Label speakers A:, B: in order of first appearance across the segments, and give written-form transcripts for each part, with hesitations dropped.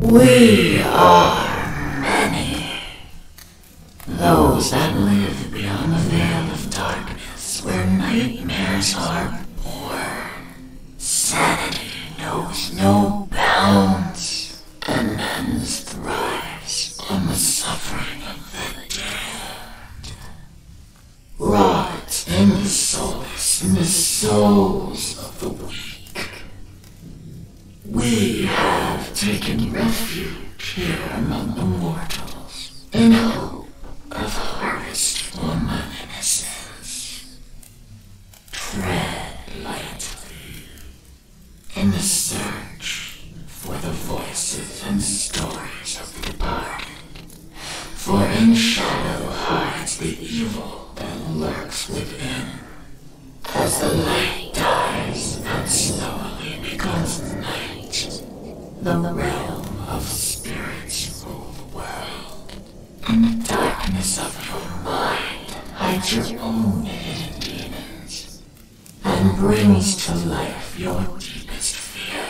A: We are many. Those that live beyond the veil of darkness where nightmares are born. Sanity knows no bounds, and men thrives on the suffering of the damned. Rot in the solace in the souls of the weak. We have taken refuge here among the mortals in hope of harvest for my innocence. Tread lightly in the search for the voices and stories of the departed, for in shadow hides the evil that lurks within. As the light dies and slowly becomes night, the realm of spirits rule the world, and the darkness of your mind hides your own hidden demons, and brings to life your deepest fear.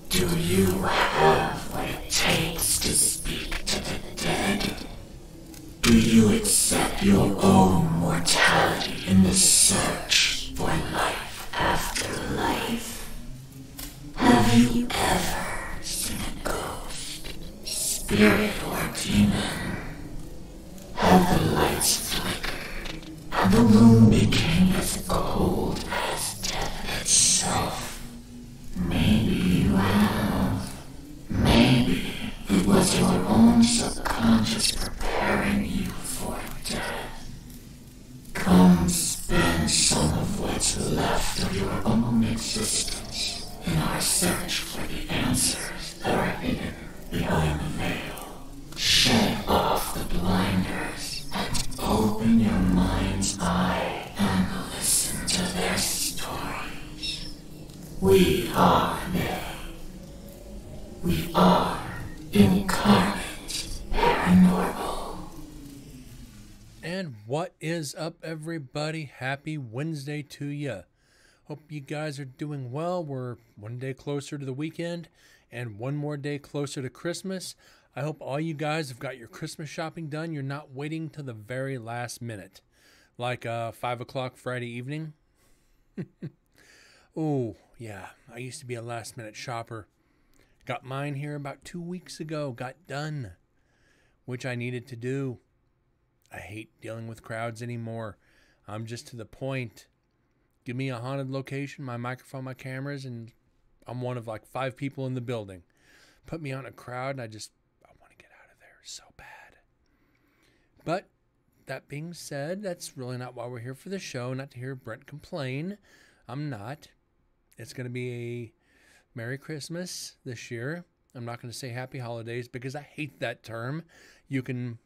A: Do you have what it takes to speak to the dead? Do you accept your own mortality in the search for life after life? Have you ever seen a ghost, spirit, or demon? Have the lights flickered and the room became as cold as death itself? Maybe you have. Maybe it was your own subconscious preparing you for death. Come spend some of what's left of your own existence in our search for the answers that are hidden behind the veil. Shed off the blinders and open your mind's eye and listen to their stories. We are they. We are Incarnate Paranormal.
B: And what is up, everybody? Happy Wednesday to you. Hope you guys are doing well. We're one day closer to the weekend and one more day closer to Christmas. I hope all you guys have got your Christmas shopping done. You're not waiting till the very last minute, like 5 o'clock Friday evening. Oh, yeah, I used to be a last minute shopper. Got mine here about 2 weeks ago. Got done, which I needed to do. I hate dealing with crowds anymore. I'm just to the point. Give me a haunted location, my microphone, my cameras, and I'm one of like 5 people in the building. Put me on a crowd, and I want to get out of there so bad. But that being said, that's really not why we're here for the show. Not to hear Brent complain. I'm not. It's going to be a Merry Christmas this year. I'm not going to say Happy Holidays because I hate that term. You can,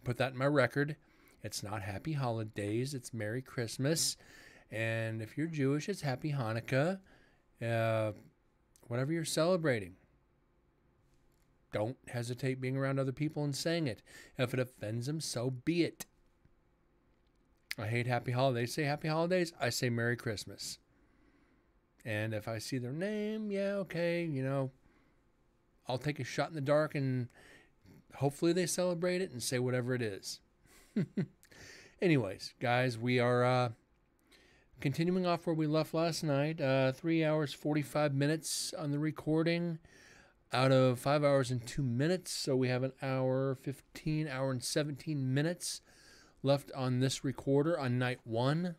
B: put that in my record. It's not Happy Holidays. It's Merry Christmas. And if you're Jewish, it's Happy Hanukkah. Whatever you're celebrating. Don't hesitate being around other people and saying it. If it offends them, so be it. I hate Happy Holidays. Say Happy Holidays. I say Merry Christmas. And if I see their name, yeah, okay, I'll take a shot in the dark and hopefully they celebrate it and say whatever it is. Anyways, guys, we are continuing off where we left last night. 3 hours, 45 minutes on the recording out of 5 hours and 2 minutes. So we have an hour, 15, hour and 17 minutes left on this recorder on night 1.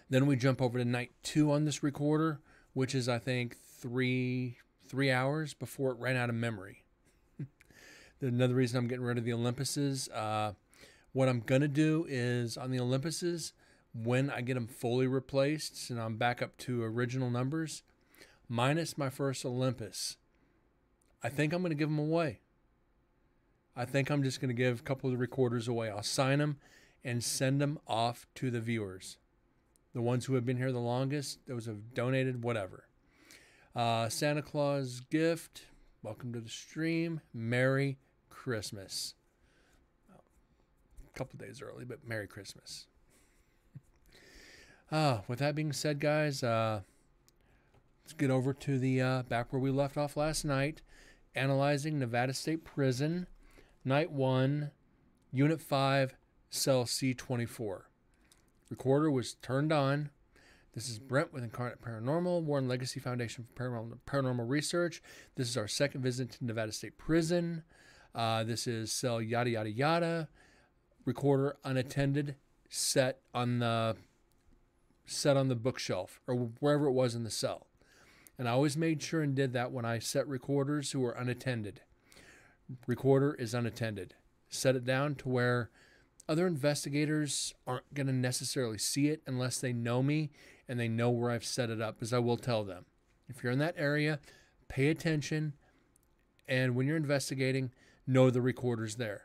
B: Then we jump over to night 2 on this recorder, which is, I think, three hours before it ran out of memory. Another reason I'm getting rid of the Olympuses. What I'm going to do is on the Olympuses, when I get them fully replaced and I'm back up to original numbers, minus my first Olympus, I think I'm going to give them away. I think I'm just going to give a couple of the recorders away. I'll sign them and send them off to the viewers. The ones who have been here the longest, those who have donated, whatever. Santa Claus gift. Welcome to the stream. Merry Christmas. A couple days early, but Merry Christmas. With that being said, guys, let's get over to the back where we left off last night, analyzing Nevada State Prison, Night 1, Unit 5, Cell C24. Recorder was turned on. This is Brent with Incarnate Paranormal, Warren Legacy Foundation for Paranormal Research. This is our second visit to Nevada State Prison. This is cell yada yada yada. Recorder unattended, set on the bookshelf or wherever it was in the cell. And I always made sure and did that when I set recorders who were unattended. Recorder is unattended. Set it down to where other investigators aren't going to necessarily see it unless they know me and they know where I've set it up, as I will tell them. If you're in that area, pay attention, and when you're investigating, know the recorder's there.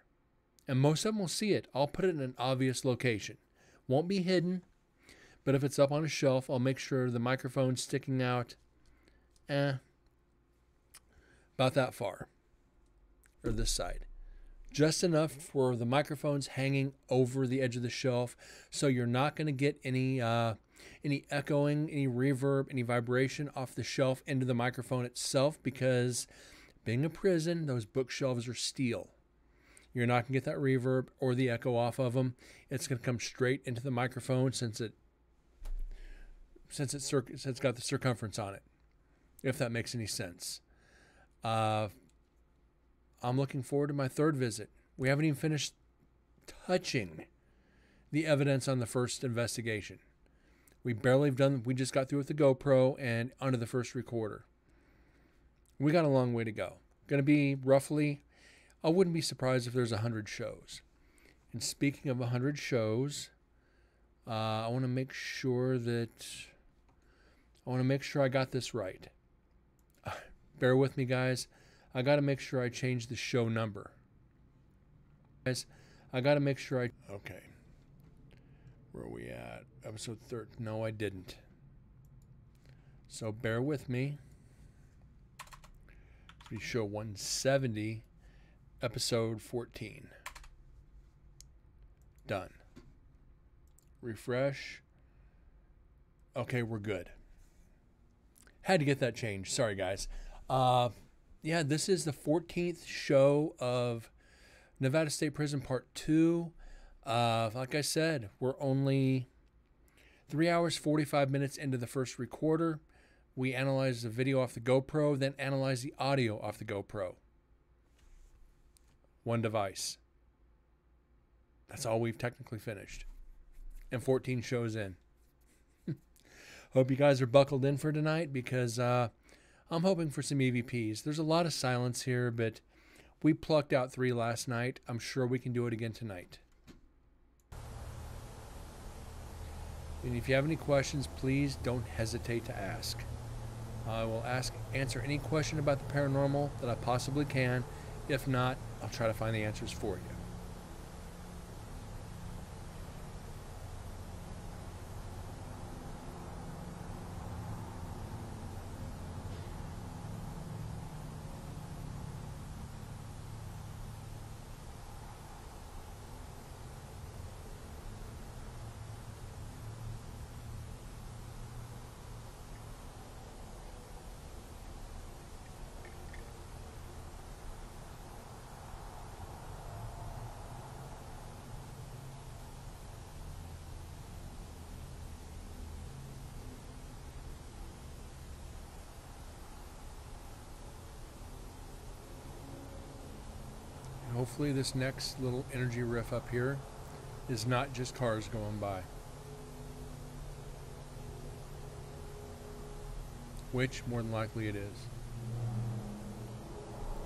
B: And most of them will see it. I'll put it in an obvious location. Won't be hidden, but if it's up on a shelf, I'll make sure the microphone's sticking out about that far, or this side. Just enough for the microphone's hanging over the edge of the shelf, so you're not going to get any echoing, any reverb, any vibration off the shelf into the microphone itself, because being a prison, those bookshelves are steel. You're not going to get that reverb or the echo off of them. It's going to come straight into the microphone since it's got the circumference on it, if that makes any sense. I'm looking forward to my third visit. We haven't even finished touching the evidence on the first investigation. We just got through with the GoPro and onto the first recorder. We got a long way to go. Going to be roughly, I wouldn't be surprised if there's 100 shows. And speaking of 100 shows, I want to make sure I got this right. Bear with me, guys. I got to make sure I change the show number. Guys, I got to make sure okay. Where are we at? Episode 3. No, I didn't. So bear with me. We show 170, episode 14. Done. Refresh. Okay, we're good. Had to get that changed. Sorry, guys. Yeah, this is the 14th show of Nevada State Prison Part 2. Like I said, we're only 3 hours, 45 minutes into the first recorder. We analyzed the video off the GoPro, then analyzed the audio off the GoPro. One device. That's all we've technically finished. And 14 shows in. Hope you guys are buckled in for tonight, because I'm hoping for some EVPs. There's a lot of silence here, but we plucked out 3 last night. I'm sure we can do it again tonight. And if you have any questions, please don't hesitate to ask. I will answer any question about the paranormal that I possibly can. If not, I'll try to find the answers for you. Hopefully this next little energy riff up here is not just cars going by. Which, more than likely, it is.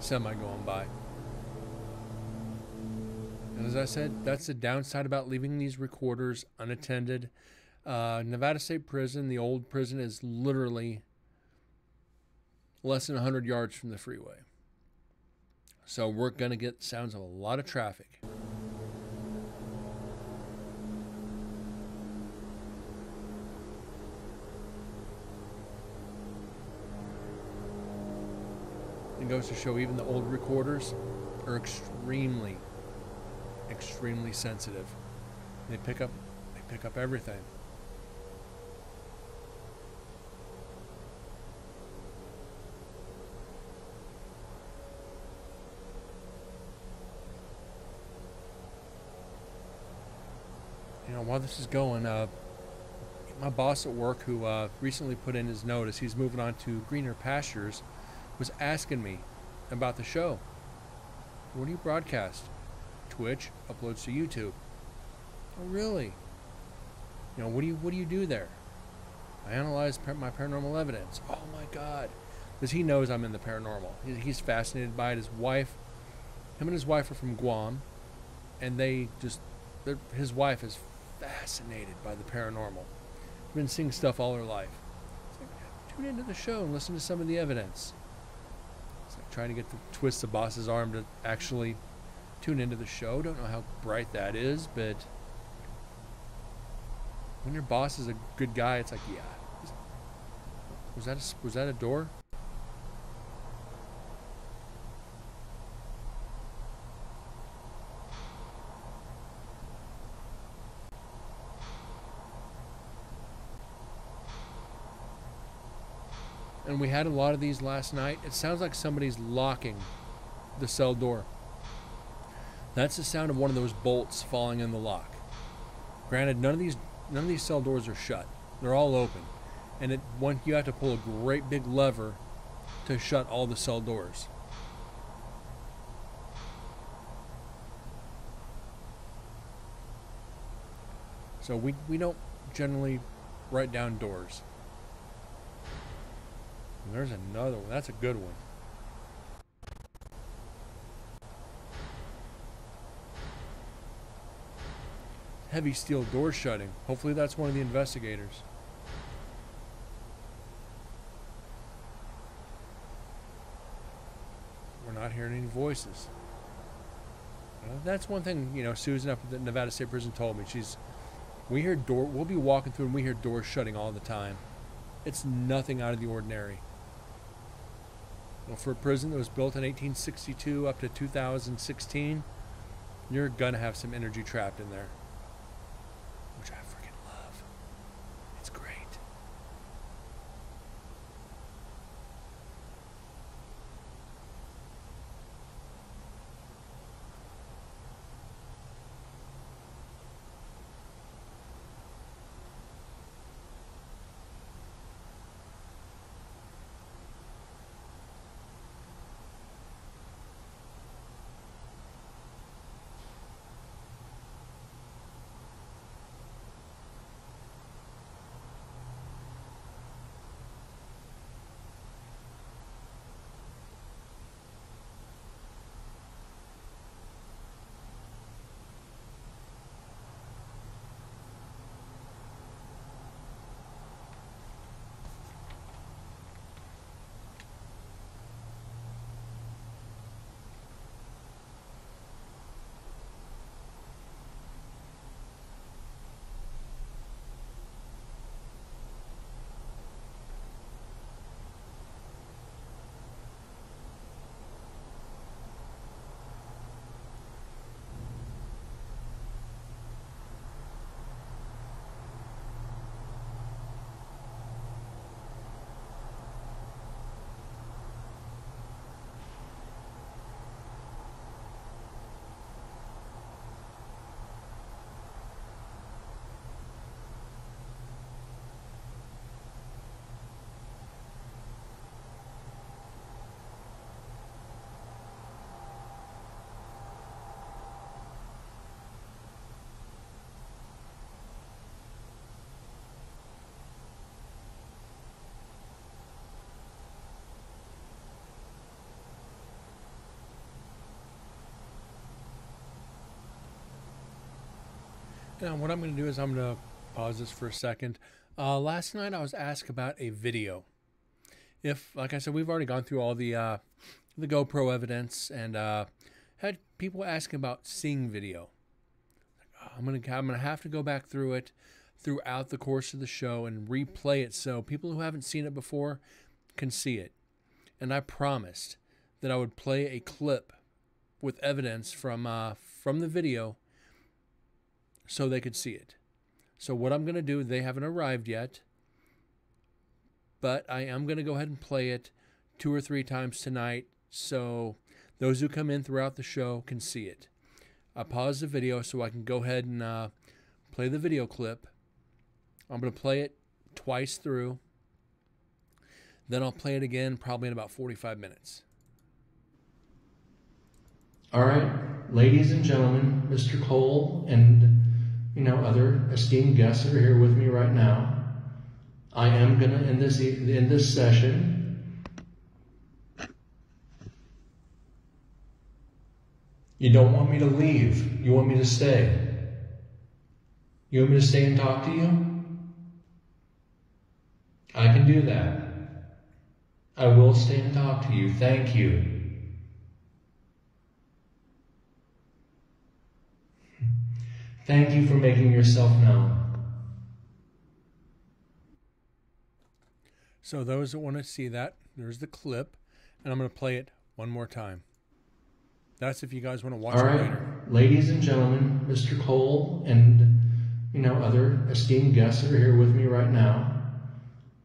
B: Semi going by. And as I said, that's the downside about leaving these recorders unattended. Nevada State Prison, the old prison, is literally less than 100 yards from the freeway. So we're going to get sounds of a lot of traffic. It goes to show even the old recorders are extremely sensitive. They pick up everything. while this is going, my boss at work, who recently put in his notice, he's moving on to greener pastures, was asking me about the show. What do you broadcast? Twitch, uploads to YouTube. Oh, really? You know, what do you do there? I analyze my paranormal evidence. Oh my God. Because he knows I'm in the paranormal. He's fascinated by it. His wife, him and his wife are from Guam, and his wife is fascinated by the paranormal. Been seeing stuff all her life. It's like, tune into the show and listen to some of the evidence. It's like trying to get to twist the boss's arm to actually tune into the show. Don't know how bright that is, but when your boss is a good guy, it's like, yeah. Was that a door? And we had a lot of these last night. It sounds like somebody's locking the cell door. That's the sound of one of those bolts falling in the lock. Granted, none of these cell doors are shut. They're all open. And you have to pull a great big lever to shut all the cell doors. So we don't generally write down doors. And there's another one. That's a good one. Heavy steel door shutting. Hopefully that's one of the investigators. We're not hearing any voices. That's one thing, you know, Susan up at the Nevada State Prison told me. We'll be walking through and we hear doors shutting all the time. It's nothing out of the ordinary. Well, for a prison that was built in 1862 up to 2016, you're gonna have some energy trapped in there. Which I freaking love. It's great. Now, what I'm going to do is I'm going to pause this for a second. Last night I was asked about a video. Like I said, we've already gone through all the GoPro evidence and had people asking about seeing video. I'm gonna have to go back through it throughout the course of the show and replay it so people who haven't seen it before can see it. And I promised that I would play a clip with evidence from the video so they could see it. So what I'm going to do, they haven't arrived yet, but I am going to go ahead and play it 2 or 3 times tonight so those who come in throughout the show can see it. I paused the video so I can go ahead and play the video clip. I'm going to play it twice through. Then I'll play it again probably in about 45 minutes.
C: All right, ladies and gentlemen, Mr. Cole and, other esteemed guests that are here with me right now, I am going to end this session. You don't want me to leave. You want me to stay. You want me to stay and talk to you? I can do that. I will stay and talk to you. Thank you. Thank you for making yourself known.
B: So those that want to see that, there's the clip, and I'm going to play it one more time. That's if you guys want to watch it later.
C: Ladies and gentlemen, Mr. Cole and, other esteemed guests that are here with me right now,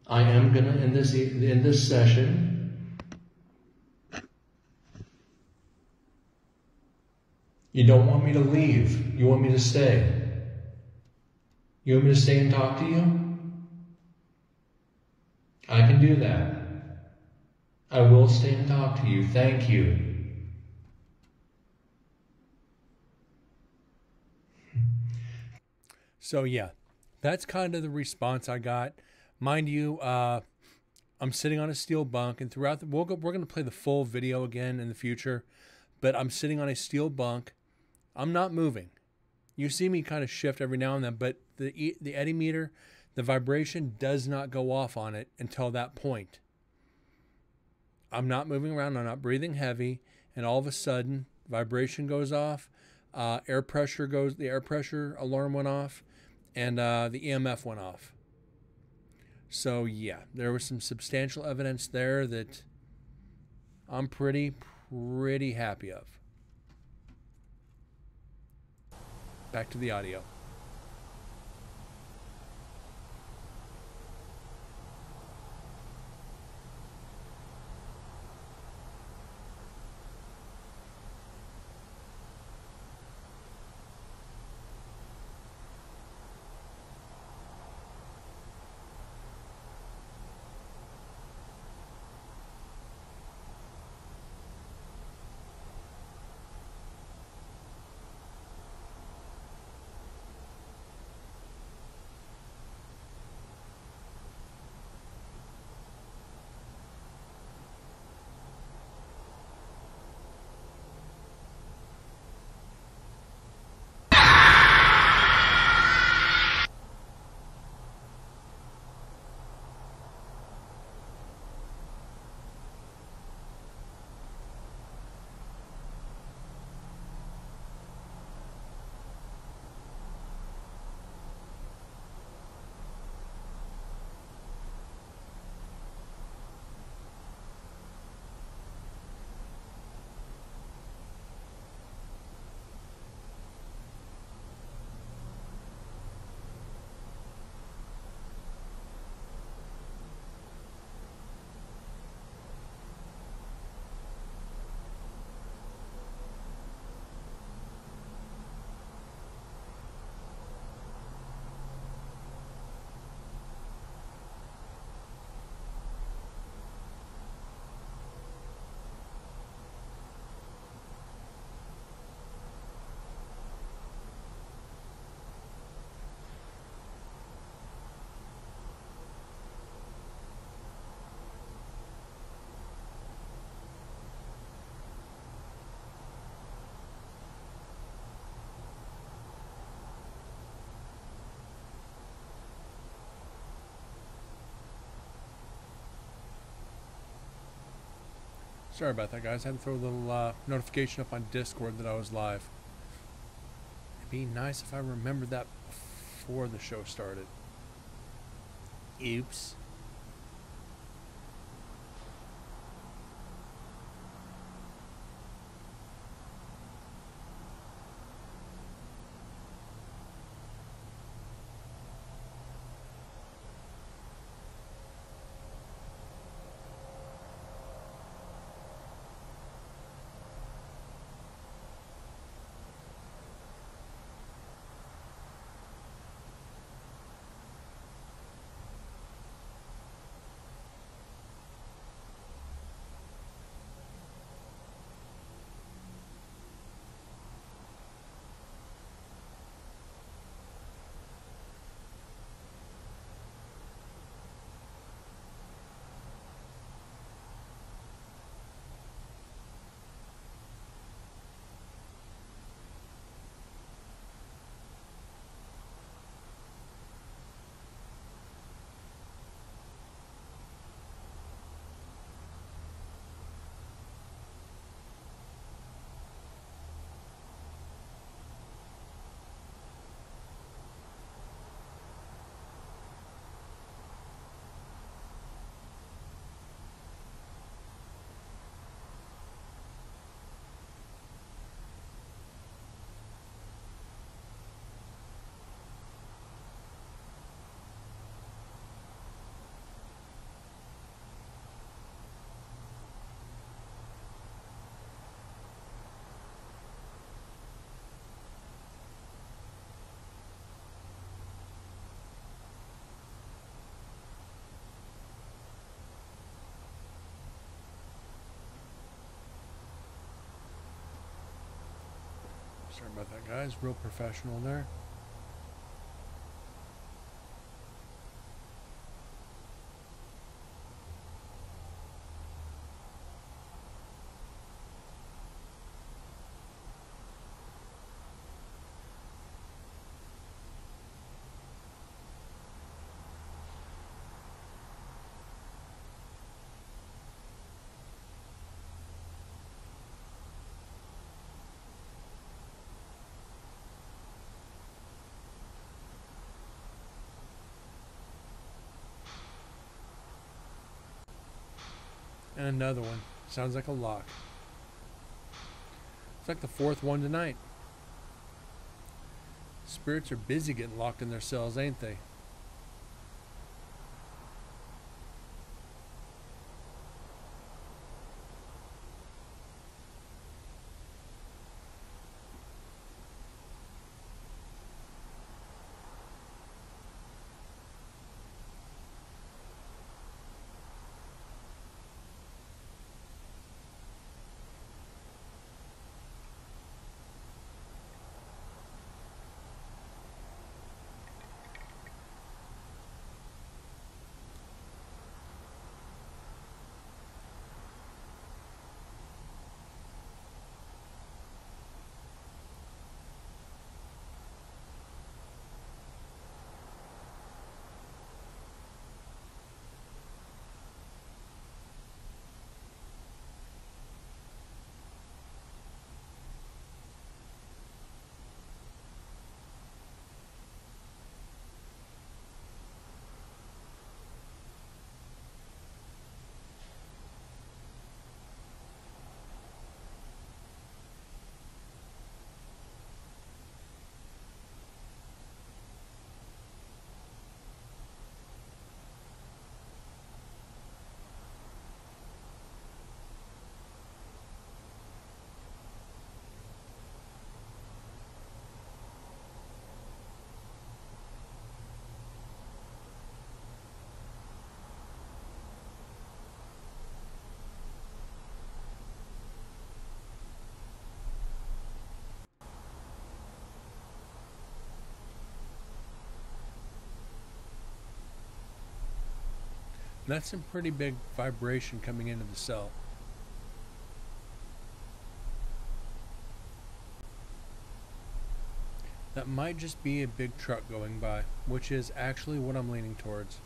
C: I am going to end this session. You don't want me to leave. You want me to stay. You want me to stay and talk to you? I can do that. I will stay and talk to you. Thank you.
B: So yeah, that's kind of the response I got. Mind you, I'm sitting on a steel bunk, and throughout we're going to play the full video again in the future, but I'm sitting on a steel bunk. I'm not moving. You see me kind of shift every now and then, but the eddy meter, the vibration does not go off on it until that point. I'm not moving around. I'm not breathing heavy, and all of a sudden, vibration goes off. The air pressure alarm went off, and the EMF went off. So yeah, there was some substantial evidence there that I'm pretty happy of. Back to the audio. Sorry about that, guys. I had to throw a little notification up on Discord that I was live. It'd be nice if I remembered that before the show started. Oops. Sorry about that, guys. Real professional there. And another one. Sounds like a lock. It's like the fourth one tonight. Spirits are busy getting locked in their cells, ain't they? And that's some pretty big vibration coming into the cell. That might just be a big truck going by, which is actually what I'm leaning towards.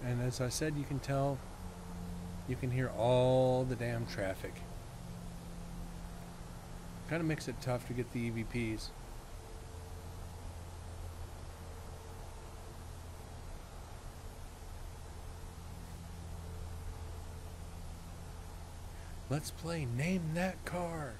B: And as I said, you can tell, you can hear all the damn traffic. Kind of makes it tough to get the EVPs. Let's play Name That Car.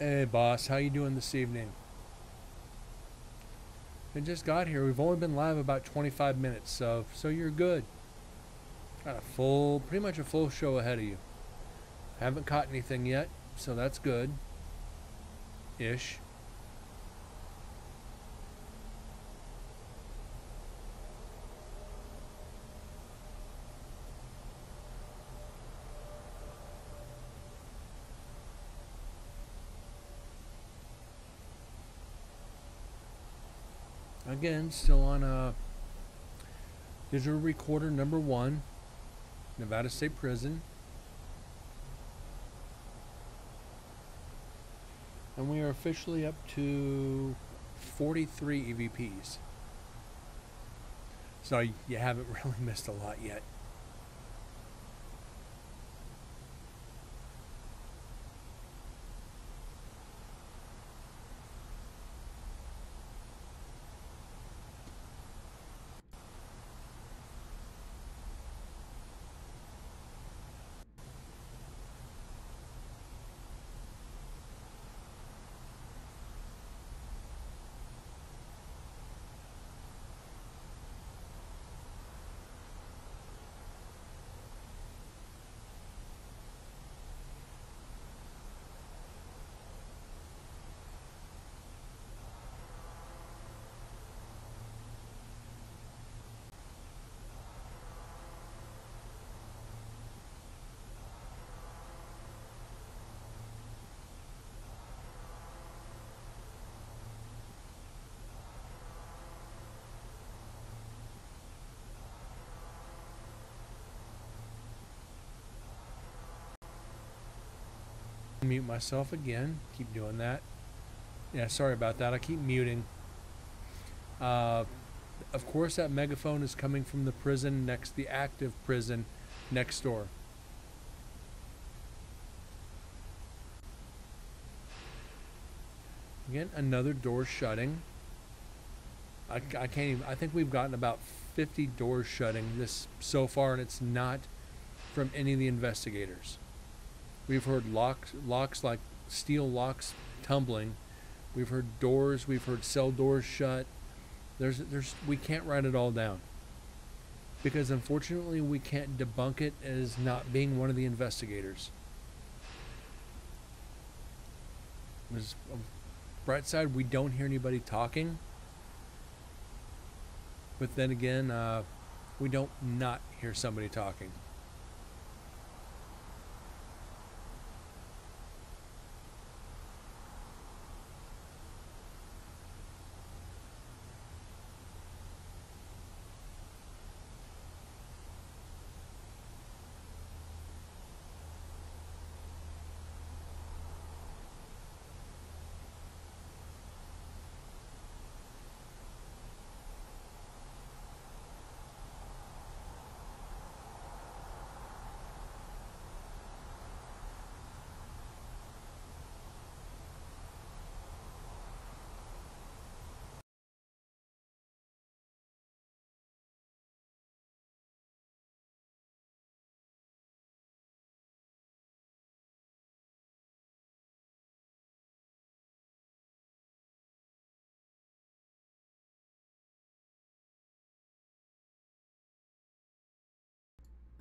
B: Hey boss, how you doing this evening? I just got here. We've only been live about 25 minutes, so you're good. Got a full, pretty much a full show ahead of you. Haven't caught anything yet, so that's good. Ish. Again, still on digital recorder number 1, Nevada State Prison. And we are officially up to 43 EVPs. So you haven't really missed a lot yet. Mute myself again. Keep doing that. Yeah, sorry about that. I keep muting. Of course, that megaphone is coming from the prison next, the active prison next door. Again, another door shutting. I can't even, I think we've gotten about 50 doors shutting this so far, and it's not from any of the investigators. We've heard locks like steel locks tumbling. We've heard doors. We've heard cell doors shut. We can't write it all down because unfortunately we can't debunk it as not being one of the investigators. There's a bright side, we don't hear anybody talking, but then again, we don't not hear somebody talking.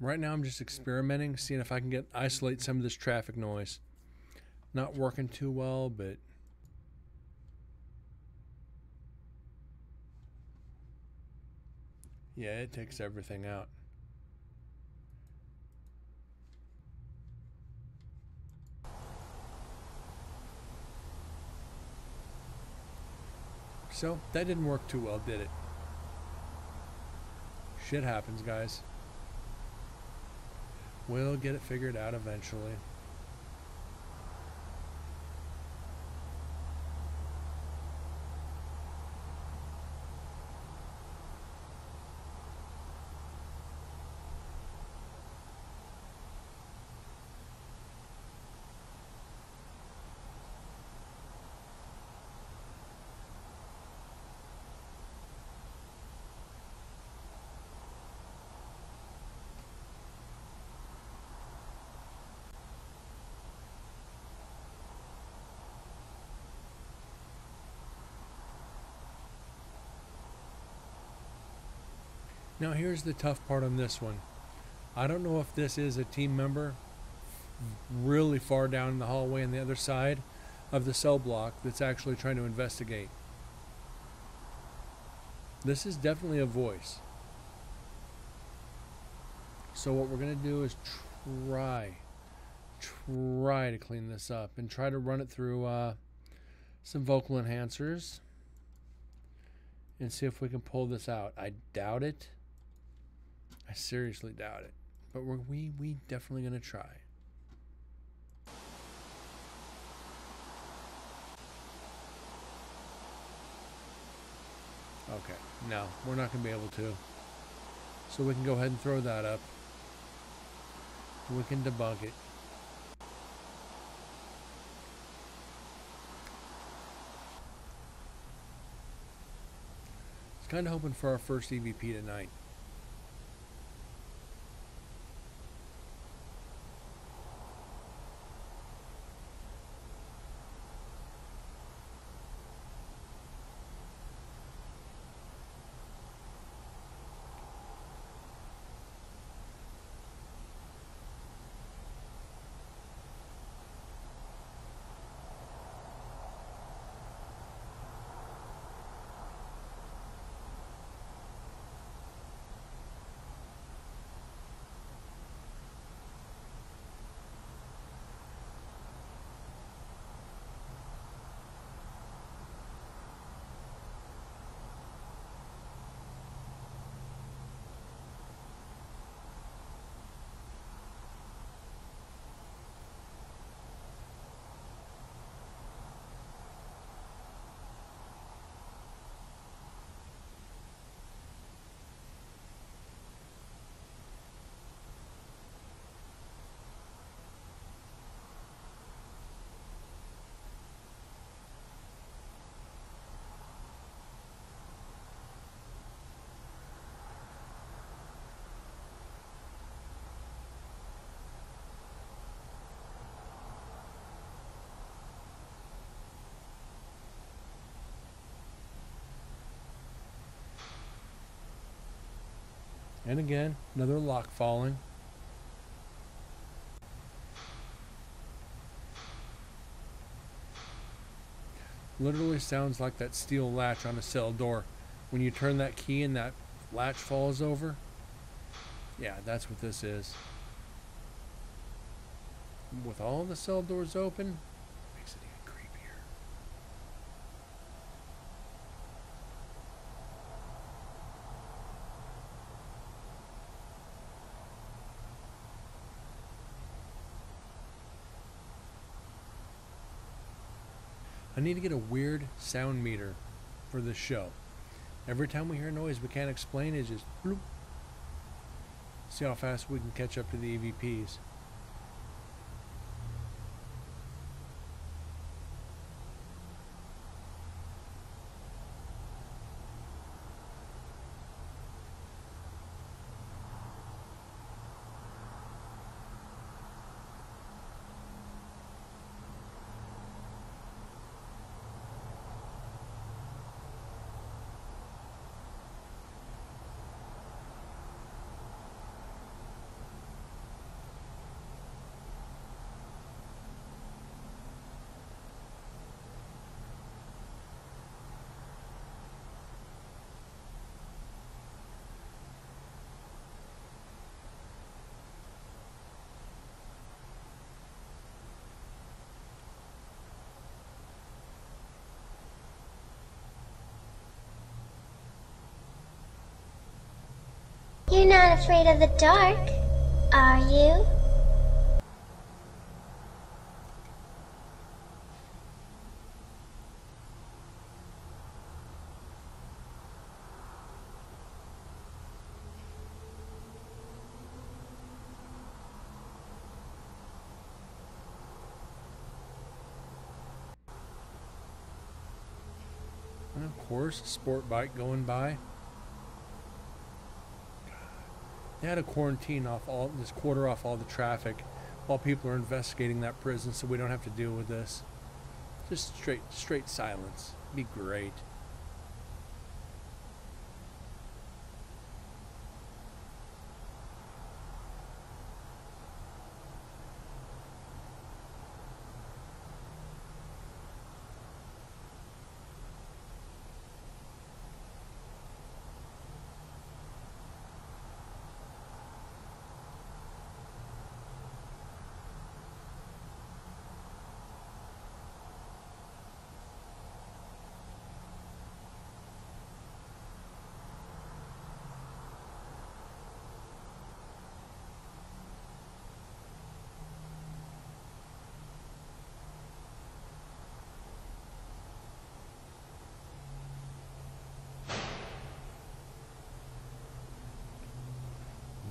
B: Right now I'm just experimenting, seeing if I can isolate some of this traffic noise. Not working too well, but yeah, it takes everything out. So that didn't work too well, did it? Shit happens, guys. We'll get it figured out eventually. Now here's the tough part on this one. I don't know if this is a team member really far down in the hallway on the other side of the cell block that's actually trying to investigate. This is definitely a voice. So what we're going to do is try to clean this up and try to run it through some vocal enhancers and see if we can pull this out. I doubt it. I seriously doubt it. But we definitely going to try. Okay, no, we're not going to be able to. So we can go ahead and throw that up. We can debunk it. Just kind of hoping for our first EVP tonight. And again, another lock falling. Literally sounds like that steel latch on a cell door. When you turn that key and that latch falls over. Yeah, that's what this is. With all the cell doors open, makes it even creepier. I need to get a weird sound meter for this show. Every time we hear a noise we can't explain, it's just bloop. See how fast we can catch up to the EVPs.
D: You're not afraid of the dark, are you?
B: And of course, a sport bike going by. They had to quarantine off all this, quarter off all the traffic while people are investigating that prison, so we don't have to deal with this. Just straight silence. Be great.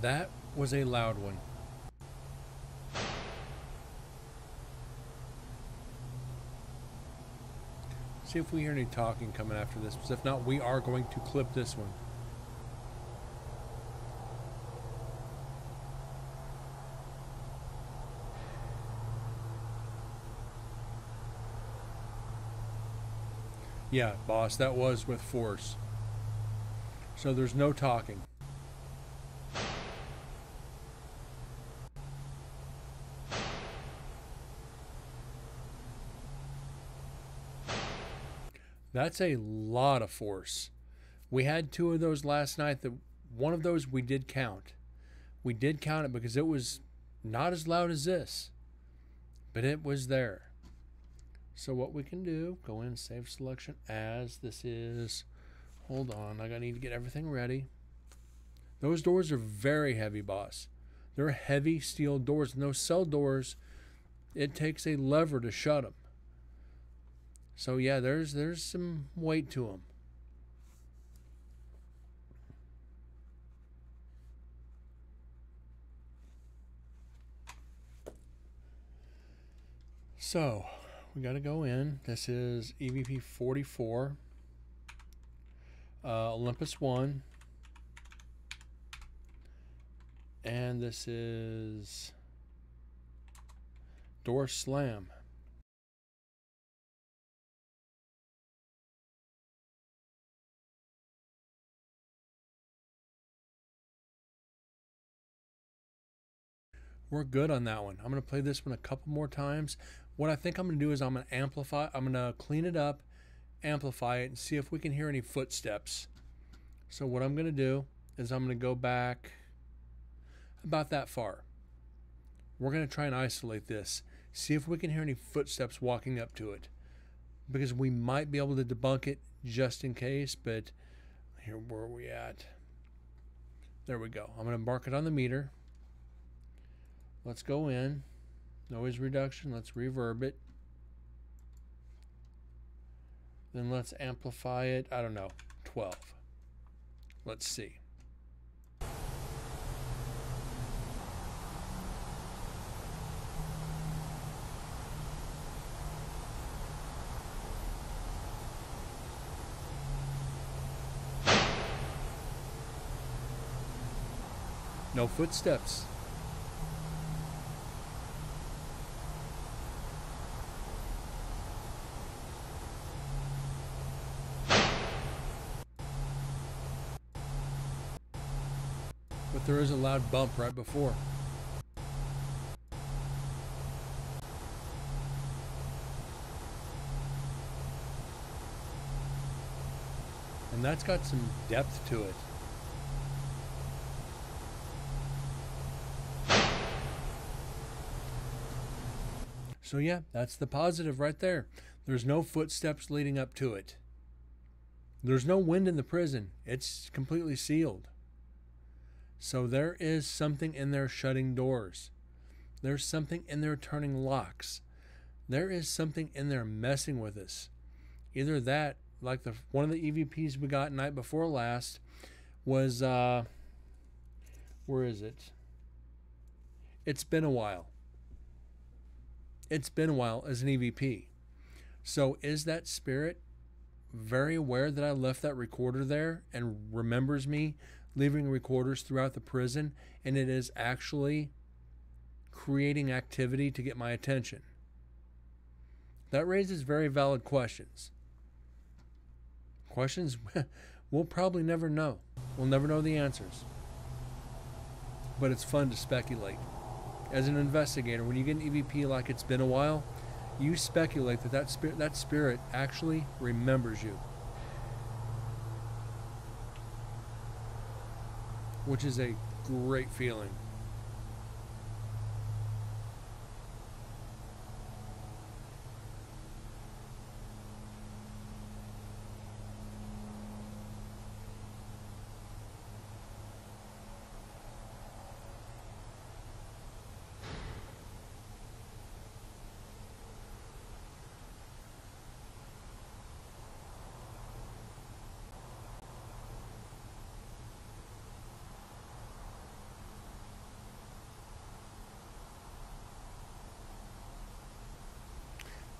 B: That was a loud one. See if we hear any talking coming after this, because if not, we are going to clip this one. Yeah, boss, that was with force. So there's no talking. That's a lot of force. We had 2 of those last night. One of those we did count. We did count it because it was not as loud as this, but it was there. So what we can do, go in, save selection as. This is, hold on, I need to get everything ready. Those doors are very heavy, boss. They're heavy steel doors, and those cell doors, it takes a lever to shut them. So yeah, there's some weight to them. So we got to go in. This is EVP 44, Olympus 1, and this is door slam. We're good on that one. I'm going to play this one a couple more times. What I think I'm going to do is I'm going to amplify. I'm going to clean it up, amplify it, and see if we can hear any footsteps. So what I'm going to do is I'm going to go back about that far. We're going to try and isolate this. See if we can hear any footsteps walking up to it. Because we might be able to debunk it just in case, but here, where are we at? There we go. I'm going to mark it on the meter. Let's go in. Noise reduction. Let's reverb it. Then let's amplify it. I don't know. 12. Let's see. No footsteps. But there is a loud bump right before. And that's got some depth to it. So yeah, that's the positive right there. There's no footsteps leading up to it. There's no wind in the prison. It's completely sealed. So there is something in there shutting doors. There's something in there turning locks. There is something in there messing with us. Either that, like one of the EVPs we got night before last was, where is it? It's been a while. It's been a while as an EVP. So is that spirit very aware that I left that recorder there and remembers me leaving recorders throughout the prison, and it is actually creating activity to get my attention? That raises very valid questions. Questions we'll probably never know. We'll never know the answers. But it's fun to speculate. As an investigator, when you get an EVP like it's been a while, you speculate that spirit actually remembers you. Which is a great feeling.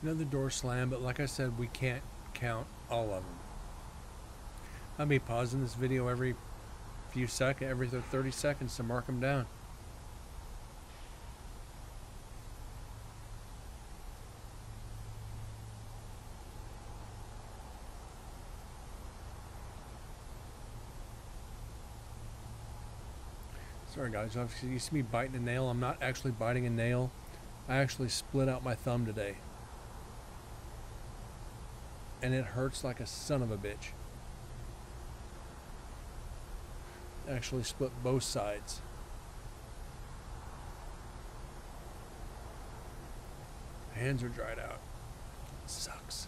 B: Another door slam, but like I said, we can't count all of them. I'll be pausing this video every 30 seconds to mark them down. Sorry guys, obviously you see me biting a nail. I'm not actually biting a nail. I actually split out my thumb today. And it hurts like a son of a bitch. Actually split both sides. Hands are dried out. It sucks.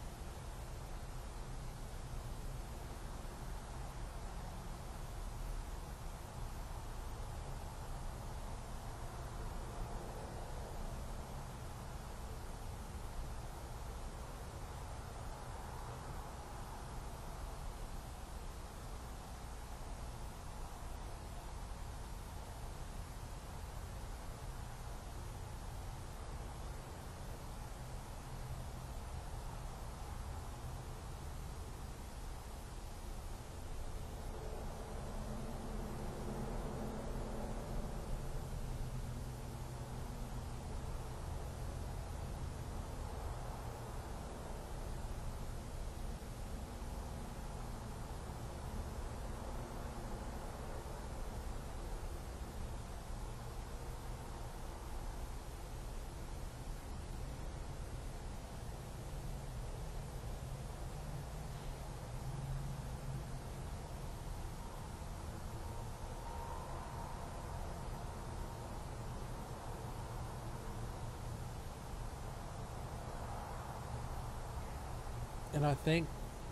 B: And I think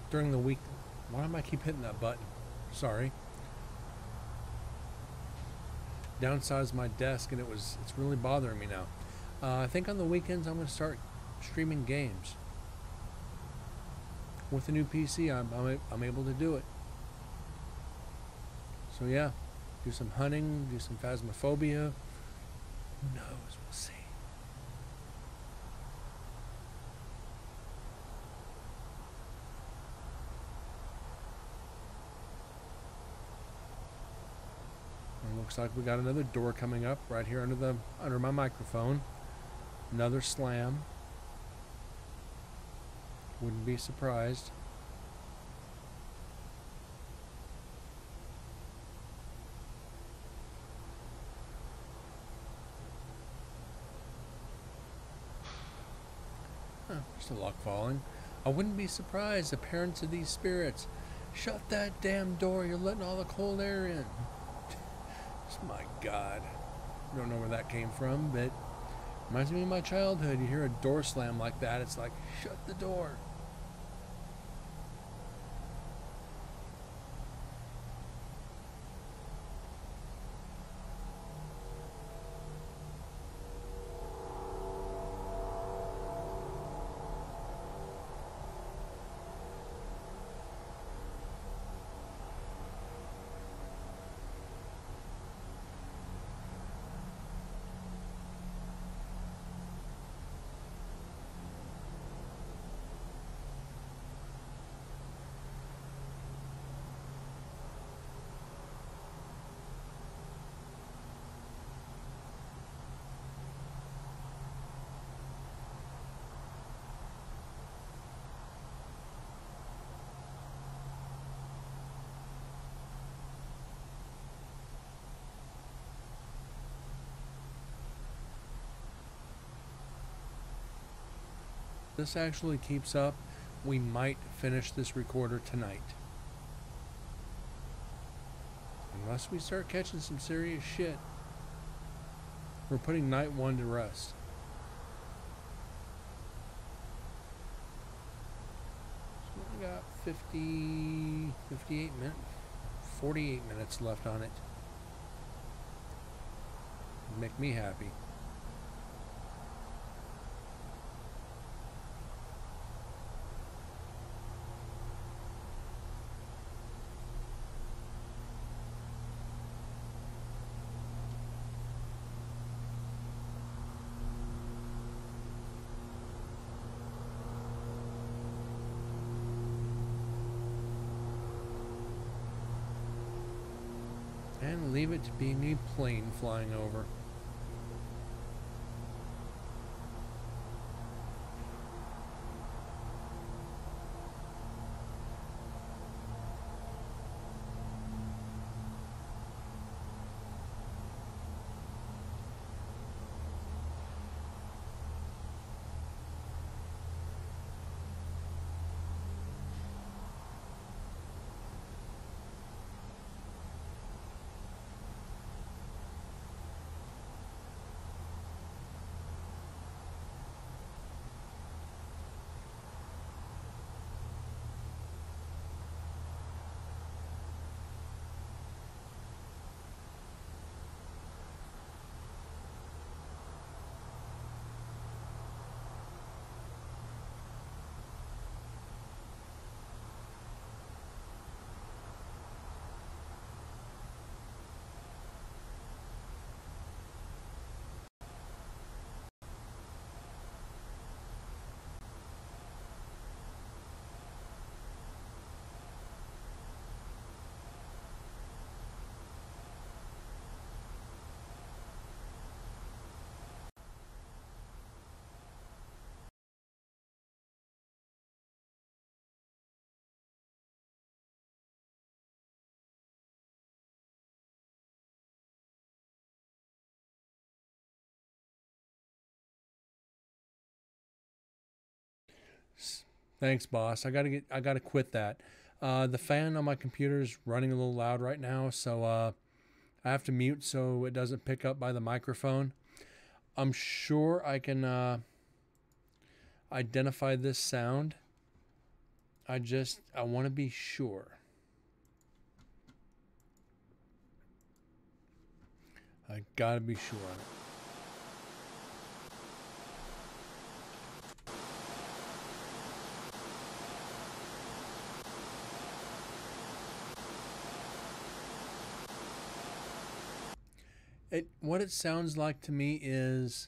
B: during the week, why am I keep hitting that button? Sorry. Downsized my desk and it's really bothering me now. I think on the weekends I'm going to start streaming games. With the new PC, I'm able to do it. So yeah, do some hunting, do some Phasmophobia. Who knows? We'll see. Looks like we got another door coming up right here under my microphone. Another slam. Wouldn't be surprised. Just a lock falling. I wouldn't be surprised. The parents of these spirits, shut that damn door. You're letting all the cold air in. My God, don't know where that came from, but reminds me of my childhood. You hear a door slam like that, it's like, shut the door. This actually keeps up, we might finish this recorder tonight. Unless we start catching some serious shit. We're putting night one to rest. So we got 58 minutes, 48 minutes left on it. Make me happy. and leave it to being a plane flying over. Thanks, boss. I gotta quit that. The fan on my computer is running a little loud right now, so I have to mute so it doesn't pick up by the microphone. I'm sure I can identify this sound. I want to be sure. I gotta be sure on it. What it sounds like to me is,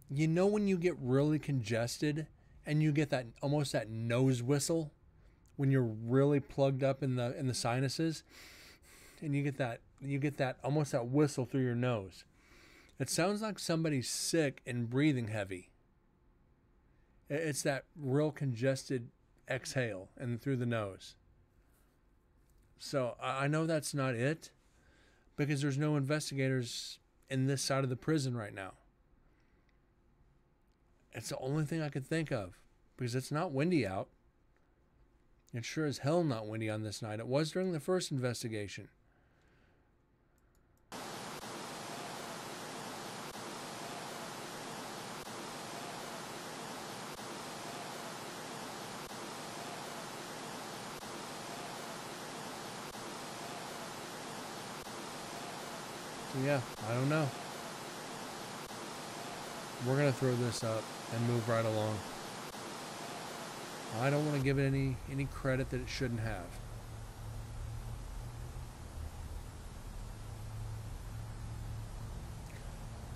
B: you know, when you get really congested and you get that almost that nose whistle when you're really plugged up in the sinuses, and you get that almost that whistle through your nose. It sounds like somebody's sick and breathing heavy. It's that real congested exhale and through the nose. So I know that's not it, because there's no investigators in this side of the prison right now. It's the only thing I could think of, because it's not windy out. It's sure as hell not windy on this night. It was during the first investigation. So yeah, I don't know. We're going to throw this up and move right along. I don't want to give it any credit that it shouldn't have.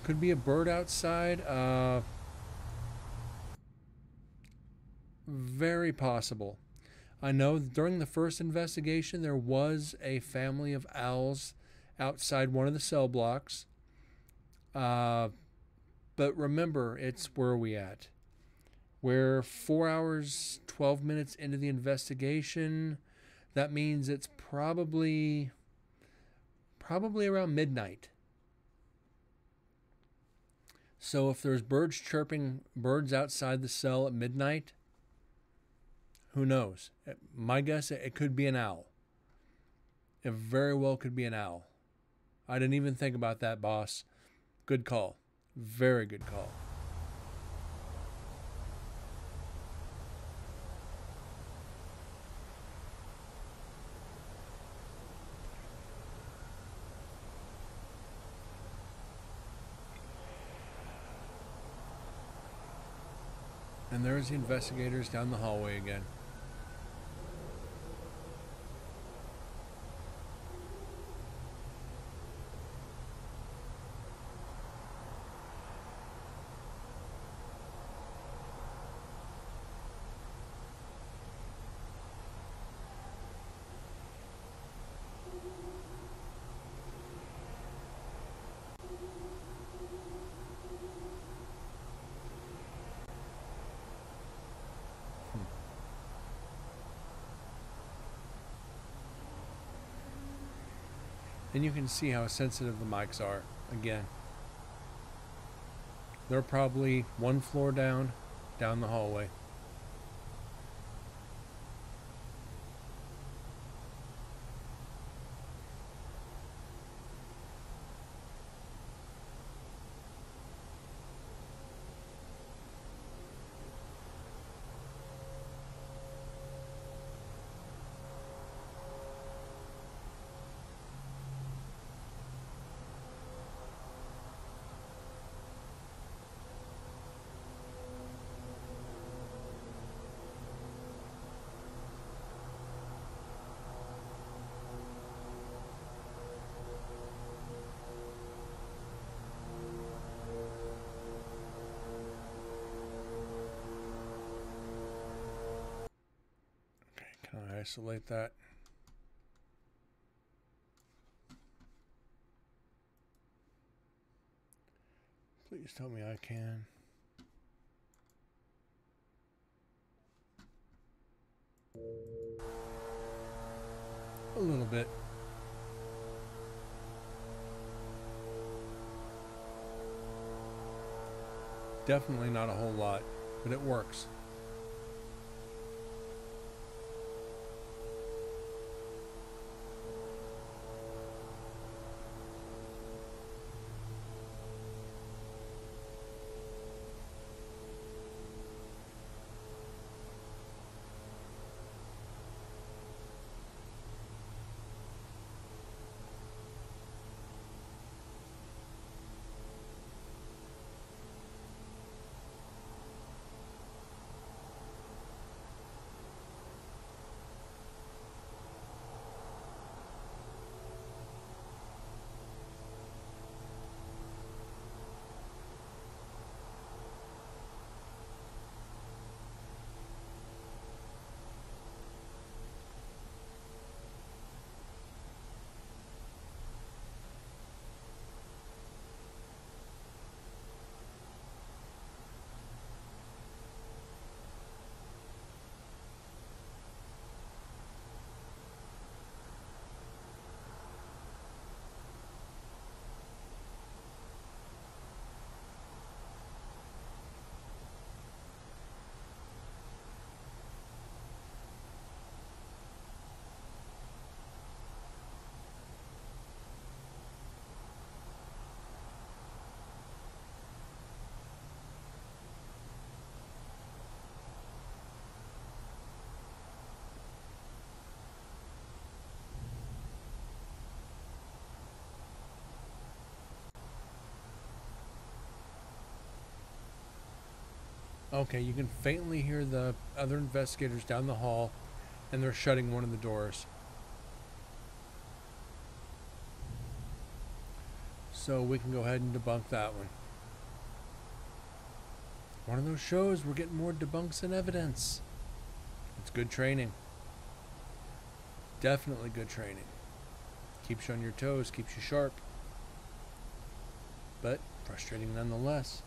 B: Could be a bird outside. Very possible. I know during the first investigation there was a family of owls outside one of the cell blocks. But remember, it's where are we at? We're 4 hours, 12 minutes into the investigation. That means it's probably around midnight. So if there's birds chirping, birds outside the cell at midnight, who knows? My guess, it could be an owl. It very well could be an owl. I didn't even think about that, boss. Good call. Very good call. And there's the investigators down the hallway again. And you can see how sensitive the mics are. Again, they're probably one floor down the hallway. Can I isolate that? Please tell me I can. A little bit. Definitely not a whole lot, but it works. Okay, you can faintly hear the other investigators down the hall, and they're shutting one of the doors. So we can go ahead and debunk that one. One of those shows, we're getting more debunks than evidence. It's good training. Definitely good training. Keeps you on your toes, keeps you sharp. But frustrating nonetheless.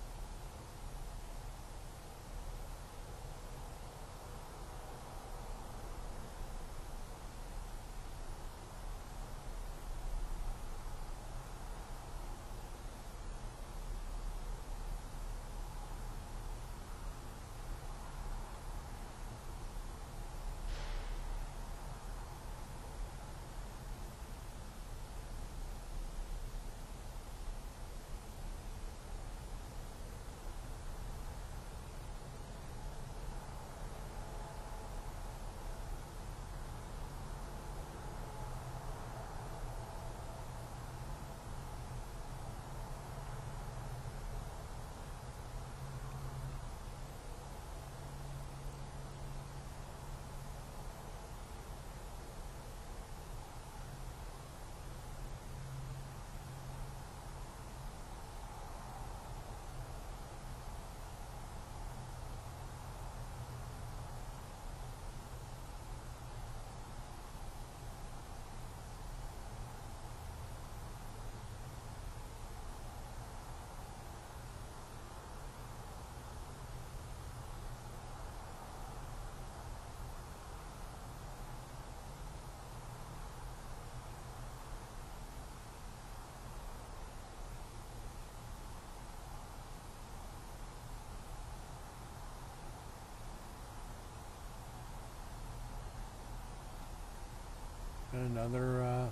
B: And another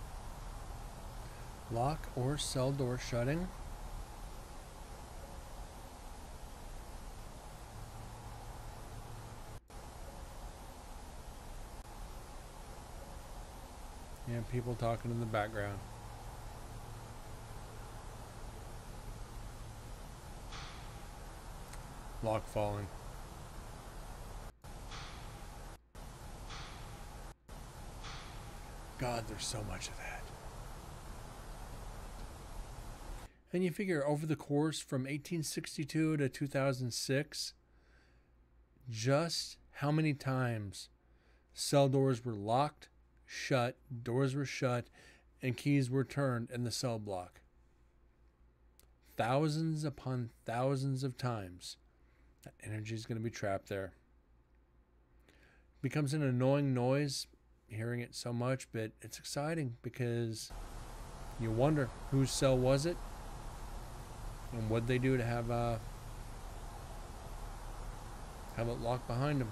B: lock or cell door shutting. And people talking in the background. Lock falling. God, there's so much of that. And you figure over the course from 1862 to 2006, just how many times cell doors were locked, shut, doors were shut, and keys were turned in the cell block. Thousands upon thousands of times. That energy is going to be trapped there. Becomes an annoying noise, hearing it so much, but it's exciting because you wonder whose cell was it and what'd they do to have it locked behind them.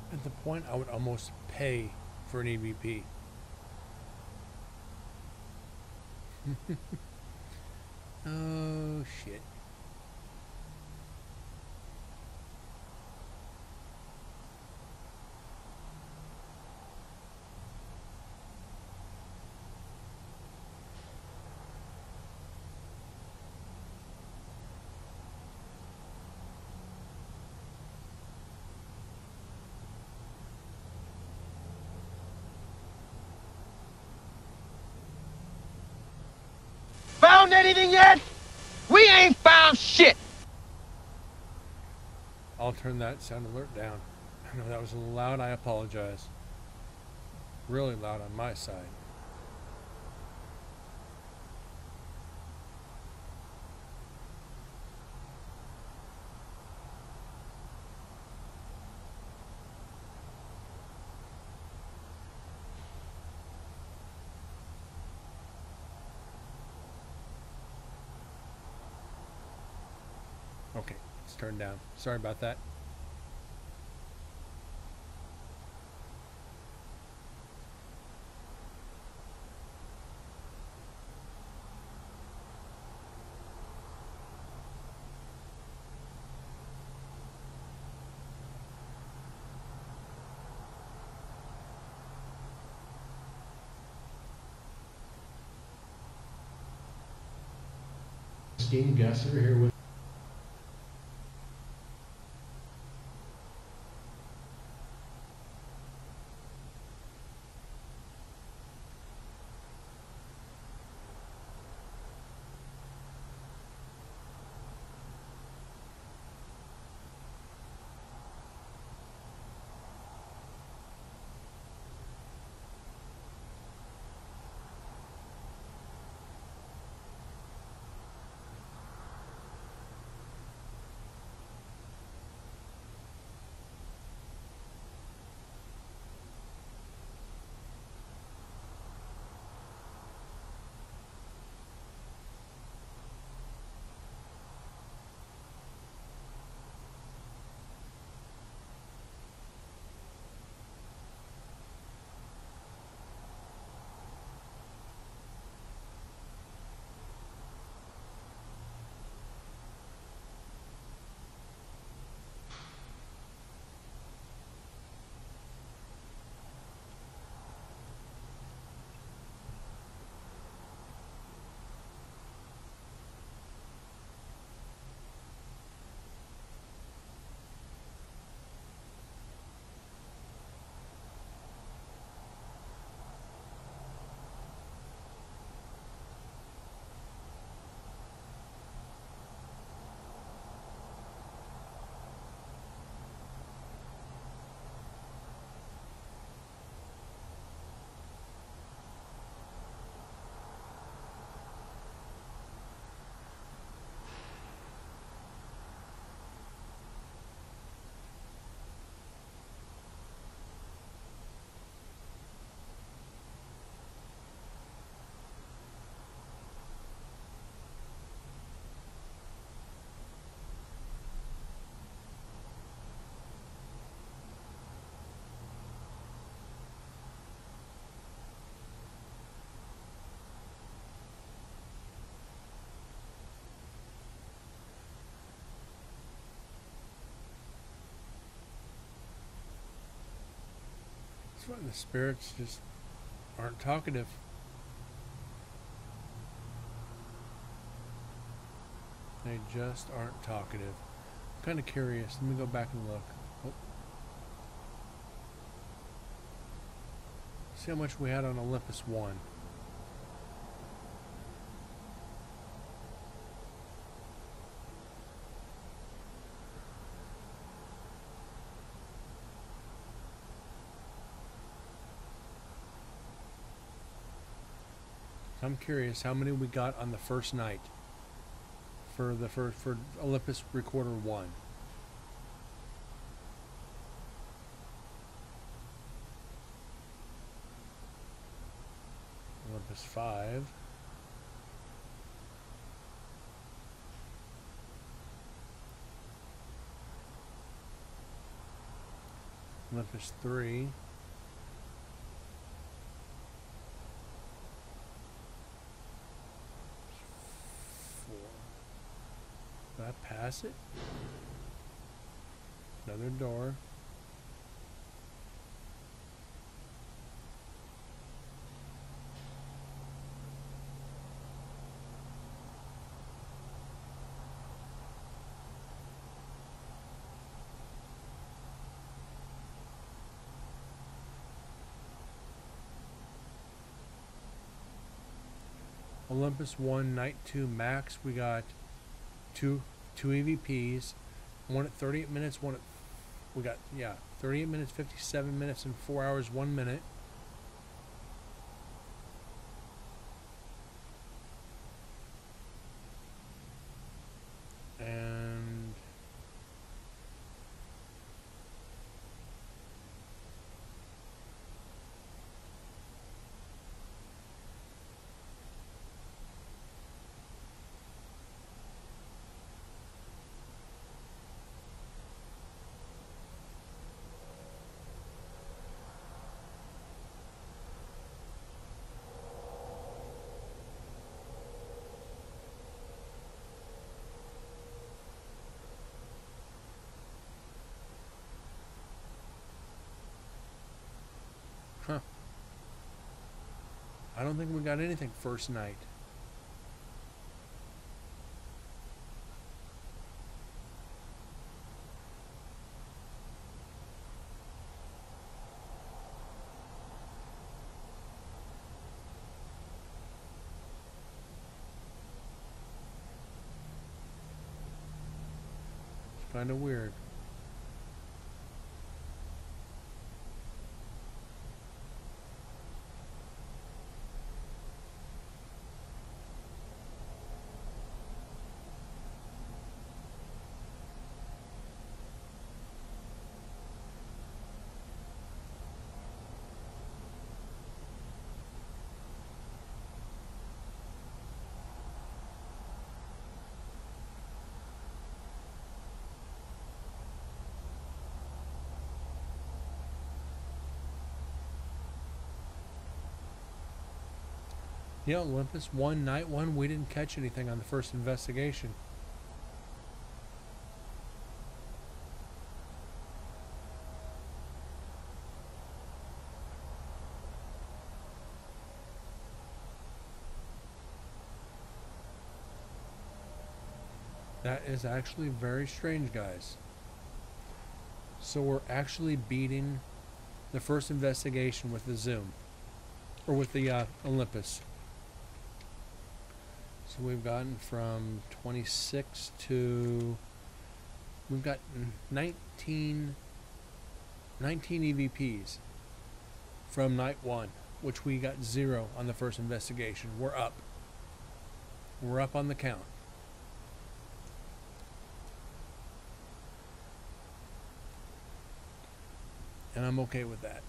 B: At the point, I would almost pay for an EVP. Oh, shit.
E: anything yet? We ain't found shit.
B: I'll turn that sound alert down. I know that was a little loud. I apologize. Really loud on my side. Okay, it's turned down. Sorry about that.
C: Esteemed guests that are here with
B: That's why the spirits just aren't talkative. They just aren't talkative. I'm kind of curious. Let me go back and look. Oh. See how much we had on Olympus 1. I'm curious how many we got on the first night for Olympus Recorder 1. Olympus 5. Olympus 3. Did I pass it? Another door. Olympus 1, Night 2 Max, we got two EVPs, one at 38 minutes, one at, we got, yeah, 38 minutes, 57 minutes, and 4 hours, 1 minute. And huh. I don't think we got anything first night. It's kind of weird. Yeah, Olympus 1, Night 1, we didn't catch anything on the first investigation. That is actually very strange, guys. So we're actually beating the first investigation with the Zoom, or with the Olympus. So we've gotten from 26 to, we've got 19 EVPs from Night 1, which we got 0 on the first investigation. We're up. We're up on the count. And I'm okay with that.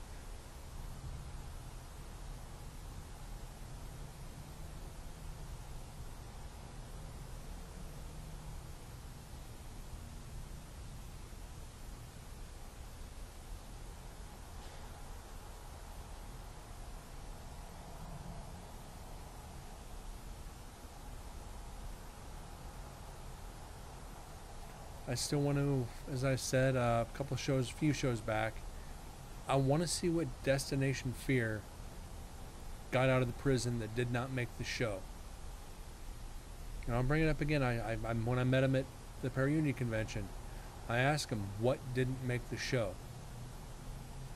B: I still want to, as I said a few shows back, I want to see what Destination Fear got out of the prison that did not make the show. And I'll bring it up again. When I met him at the Parunity convention, I asked him what didn't make the show.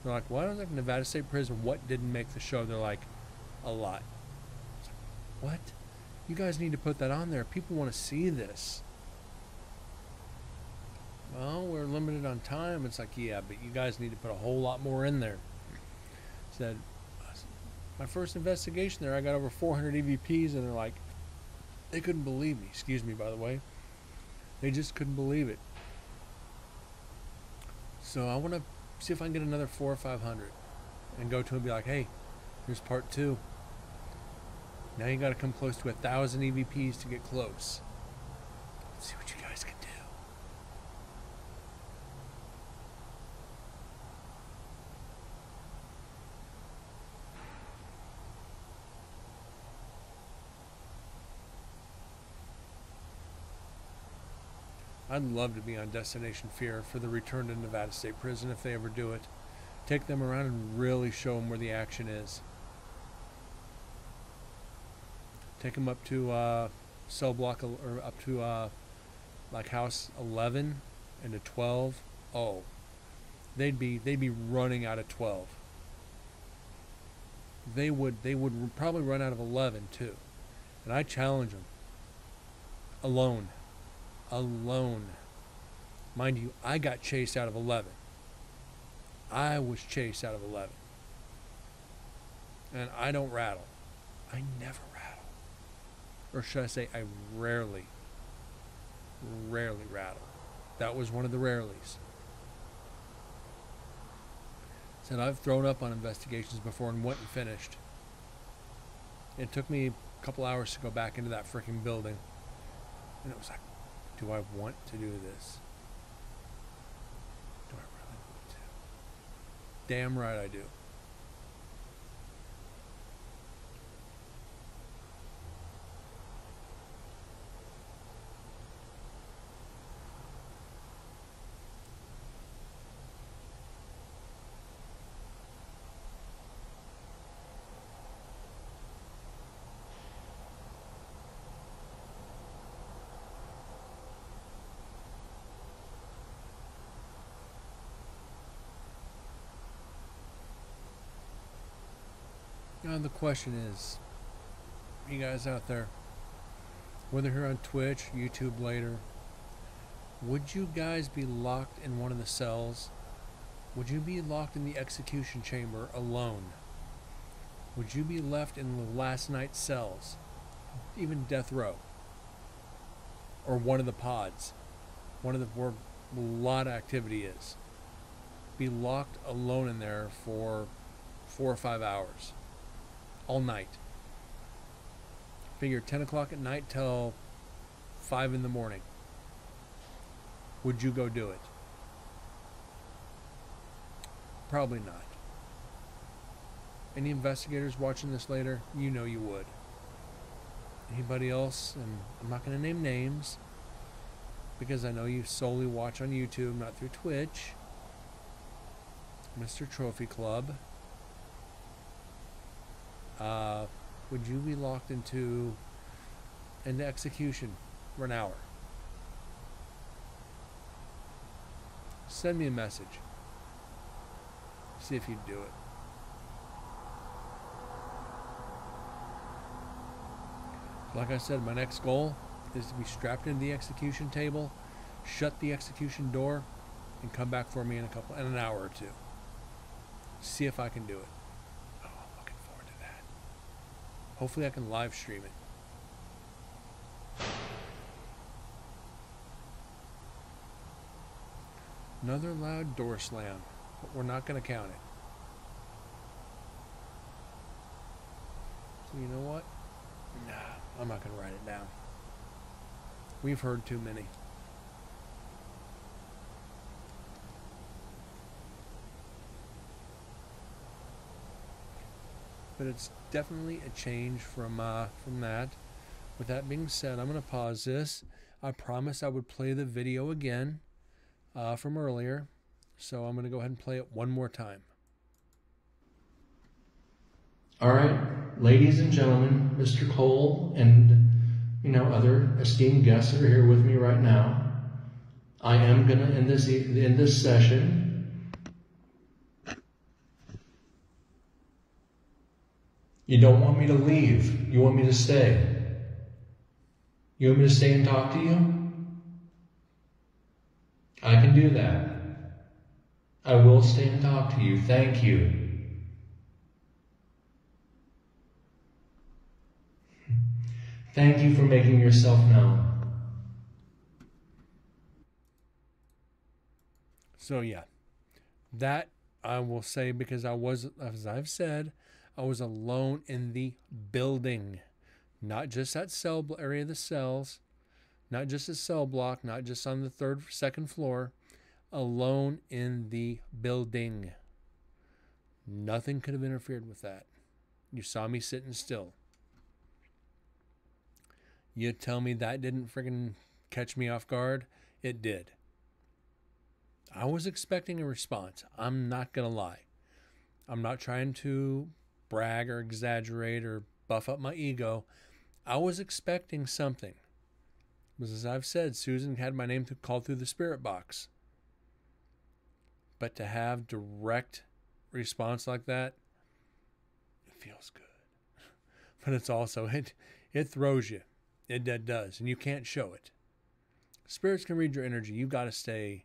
B: They're like, "Well, I was like Nevada State Prison. What didn't make the show?" They're like, "A lot." What? You guys need to put that on there. People want to see this. Well, we're limited on time. It's like, yeah, but you guys need to put a whole lot more in there. Said, my first investigation there, I got over 400 EVPs, and they're like, they couldn't believe me. Excuse me, by the way. They just couldn't believe it. So I want to see if I can get another 400 or 500 and go to him and be like, hey, here's part 2. Now you got to come close to 1,000 EVPs to get close. Let's see what you guys can do. I'd love to be on Destination Fear for the return to Nevada State Prison if they ever do it. Take them around and really show them where the action is. Take them up to cell block, or up to like house 11 and to 12. Oh, they'd be running out of 12. They would probably run out of 11 too. And I challenge them. Alone. Alone. Mind you, I got chased out of 11. I was chased out of 11. And I don't rattle. I never rattle. Or should I say, I rarely rattle. That was one of the rarelies. Said I've thrown up on investigations before and went and finished. It took me a couple hours to go back into that freaking building. And it was like, do I want to do this? Do I really want to? Damn right I do. Now the question is, you guys out there, whether you're on Twitch, YouTube later, would you guys be locked in one of the cells? Would you be locked in the execution chamber alone? Would you be left in the last night cells? Even death row? Or one of the pods? One of the where a lot of activity is. Be locked alone in there for 4 or 5 hours. All night. Figure 10 o'clock at night till 5 in the morning. Would you go do it? Probably not. Any investigators watching this later, you know you would. Anybody else, and I'm not going to name names because I know you solely watch on YouTube, not through Twitch. Mr. Trophy Club. Would you be locked into execution for an hour? Send me a message. See if you'd do it. Like I said, my next goal is to be strapped into the execution table, shut the execution door, and come back for me in an hour or two. See if I can do it. Oh, I'm looking forward to that. Hopefully I can live stream it. Another loud door slam, but we're not going to count it. So you know what? Nah, I'm not going to write it down. We've heard too many. But it's definitely a change from that. With that being said, I'm going to pause this. I promised I would play the video again from earlier. So I'm going to go ahead and play it one more time.
C: All right, ladies and gentlemen, Mr. Cole and, other esteemed guests that are here with me right now, I am going to end this session. You don't want me to leave. You want me to stay. You want me to stay and talk to you? I can do that. I will stay and talk to you. Thank you. Thank you for making yourself known.
B: So yeah, that I will say, because I was, as I've said, I was alone in the building, not just that cell area of the cells, not just a cell block, not just on the second floor, alone in the building. Nothing could have interfered with that. You saw me sitting still. You tell me that didn't friggin' catch me off guard? It did. I was expecting a response. I'm not going to lie. I'm not trying to brag or exaggerate or buff up my ego. I was expecting something. Because as I've said, Susan had my name called through the spirit box. But to have direct response like that, it feels good. But it's also, It throws you. It does, and you can't show it. Spirits can read your energy. You got to stay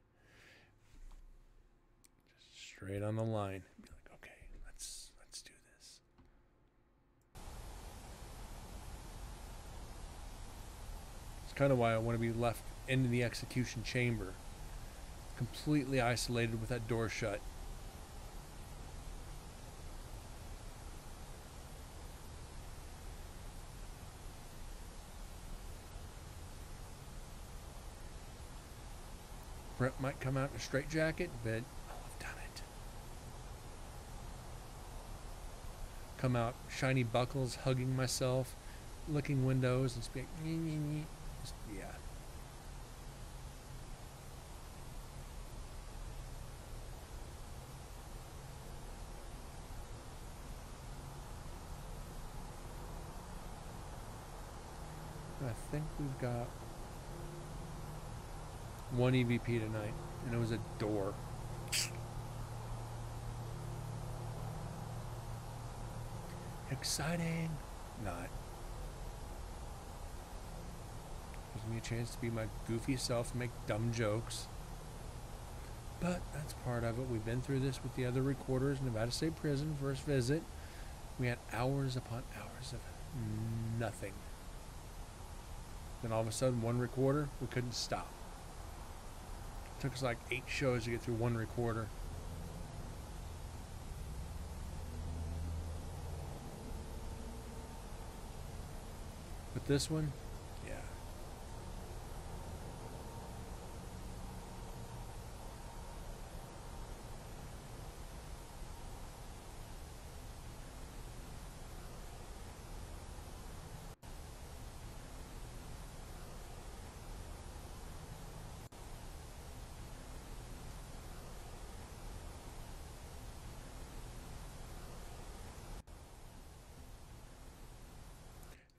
B: straight on the line. Be like, okay, let's do this. It's kind of why I want to be left in the execution chamber, completely isolated with that door shut. Brett might come out in a straitjacket, but I'll have done it. Come out, shiny buckles, hugging myself, licking windows, and speak. Just, yeah. I think we've got one EVP tonight, and it was a door. Exciting. Not. Gives me a chance to be my goofy self and make dumb jokes. But that's part of it. We've been through this with the other recorders in Nevada State Prison, first visit. We had hours upon hours of nothing. Then all of a sudden, one recorder, we couldn't stop. It took us like 8 shows to get through one recorder. But this one, yeah.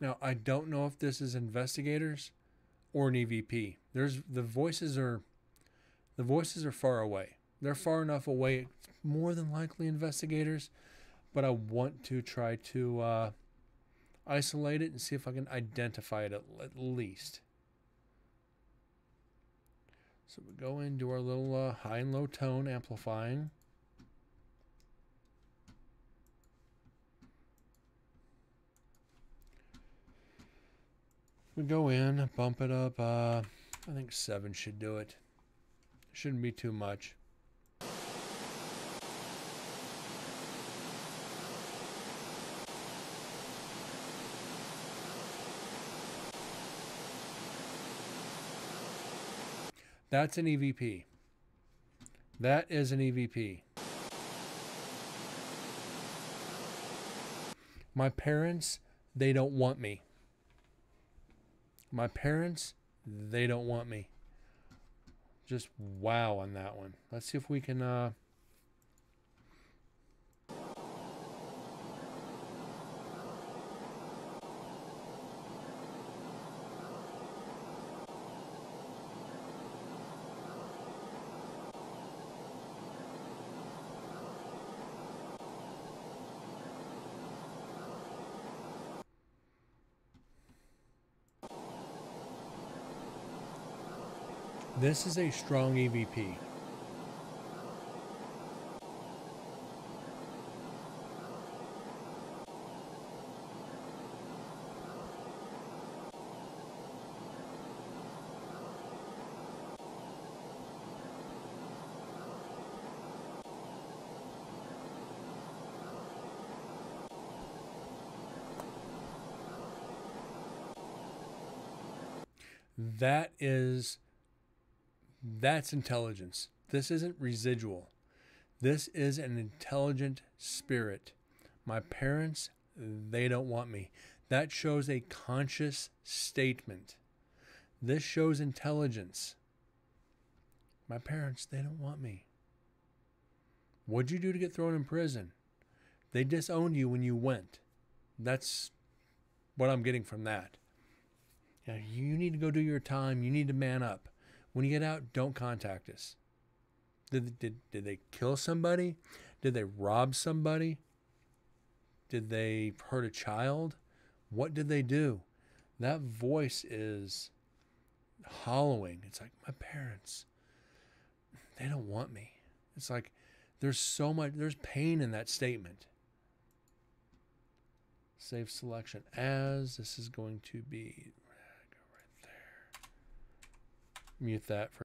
B: Now, I don't know if this is investigators or an EVP. The voices are far away. They're far enough away. It's more than likely investigators, but I want to try to isolate it and see if I can identify it at least. So we go into our little high and low tone amplifying. We go in, bump it up. I think 7 should do it. Shouldn't be too much. That's an EVP. That is an EVP. My parents, they don't want me. My parents, they don't want me. Just wow on that one. Let's see if we can This is a strong EVP. That's intelligence. This isn't residual. This is an intelligent spirit. My parents, they don't want me. That shows a conscious statement. This shows intelligence. My parents, they don't want me. What'd you do to get thrown in prison? They disowned you when you went. That's what I'm getting from that. Now, you need to go do your time. You need to man up. When you get out, don't contact us. Did they kill somebody? Did they rob somebody? Did they hurt a child? What did they do? That voice is hollowing. It's like, my parents, they don't want me. It's like there's pain in that statement. Save selection as. This is going to be, go right there. Mute that for.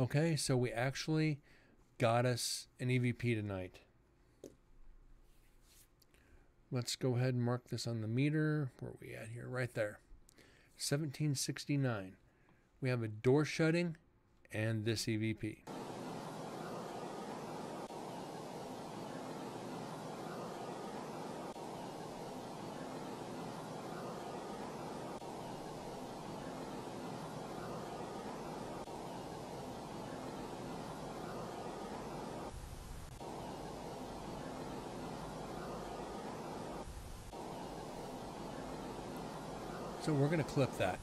B: Okay, so we actually got us an EVP tonight. Let's go ahead and mark this on the meter. Where are we at here? Right there. 1769. We have a door shutting and this EVP. So we're going to clip that.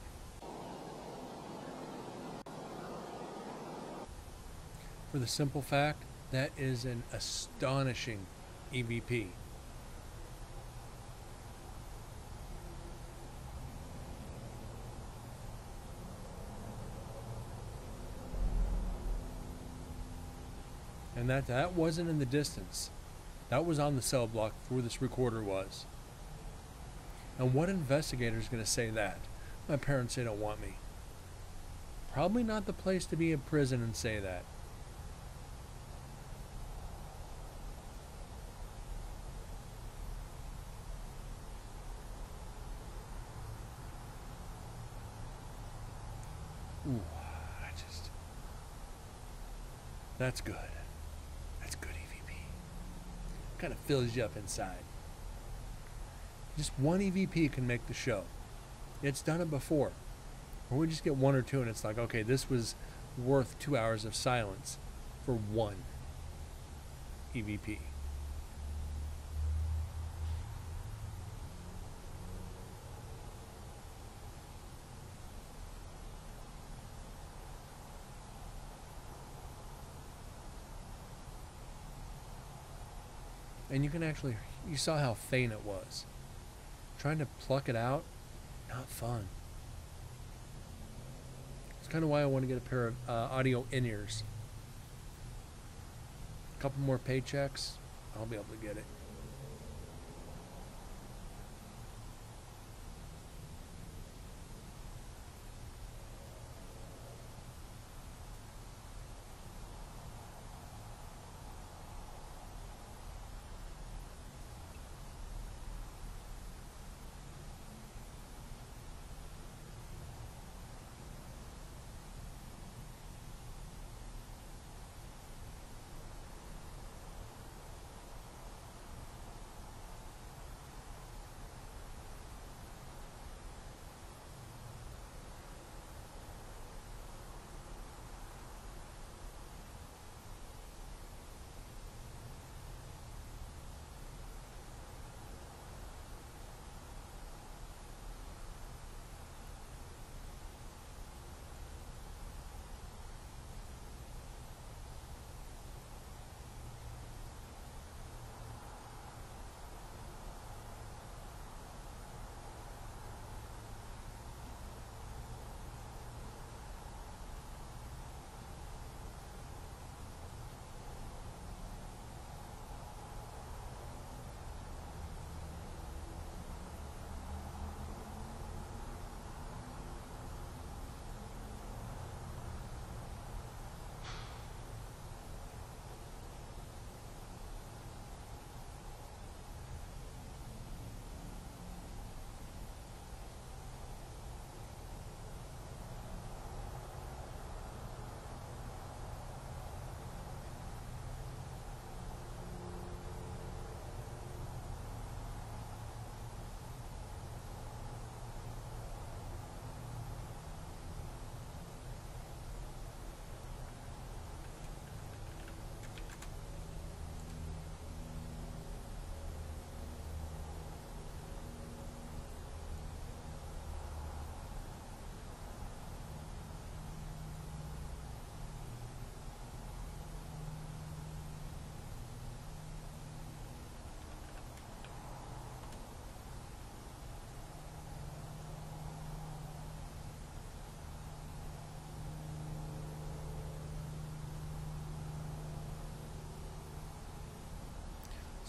B: For the simple fact, that is an astonishing EVP. And that wasn't in the distance. That was on the cell block where this recorder was. And what investigator is going to say that? My parents, they don't want me. Probably not the place to be in prison and say that. Ooh, that's good. That's good EVP. Kind of fills you up inside. Just one EVP can make the show. It's done it before. Or we just get one or two and it's like, okay, this was worth 2 hours of silence for one EVP. And you can actually, you saw how faint it was. Trying to pluck it out, not fun. It's kind of why I want to get a pair of audio in-ears. A couple more paychecks, I'll be able to get it.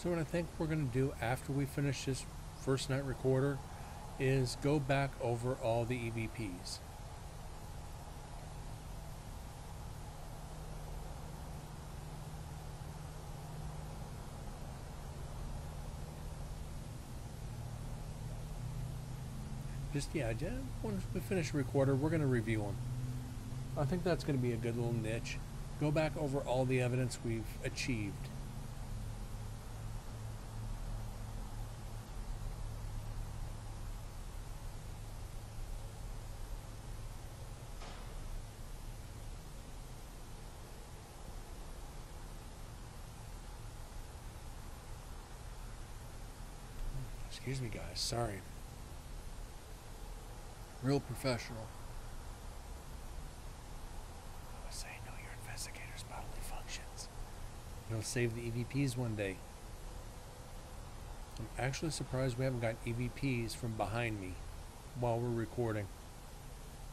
B: So what I think we're going to do after we finish this first night recorder is go back over all the EVPs. Once we finish the recorder, we're going to review them. I think that's going to be a good little niche. Go back over all the evidence we've achieved. Excuse me, guys. Sorry. Real professional. I was saying, know your investigator's bodily functions. It'll save the EVPs one day. I'm actually surprised we haven't got EVPs from behind me while we're recording.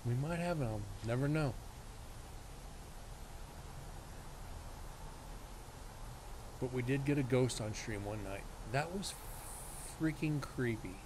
B: We might have them. Never know. But we did get a ghost on stream one night. That was freaking creepy.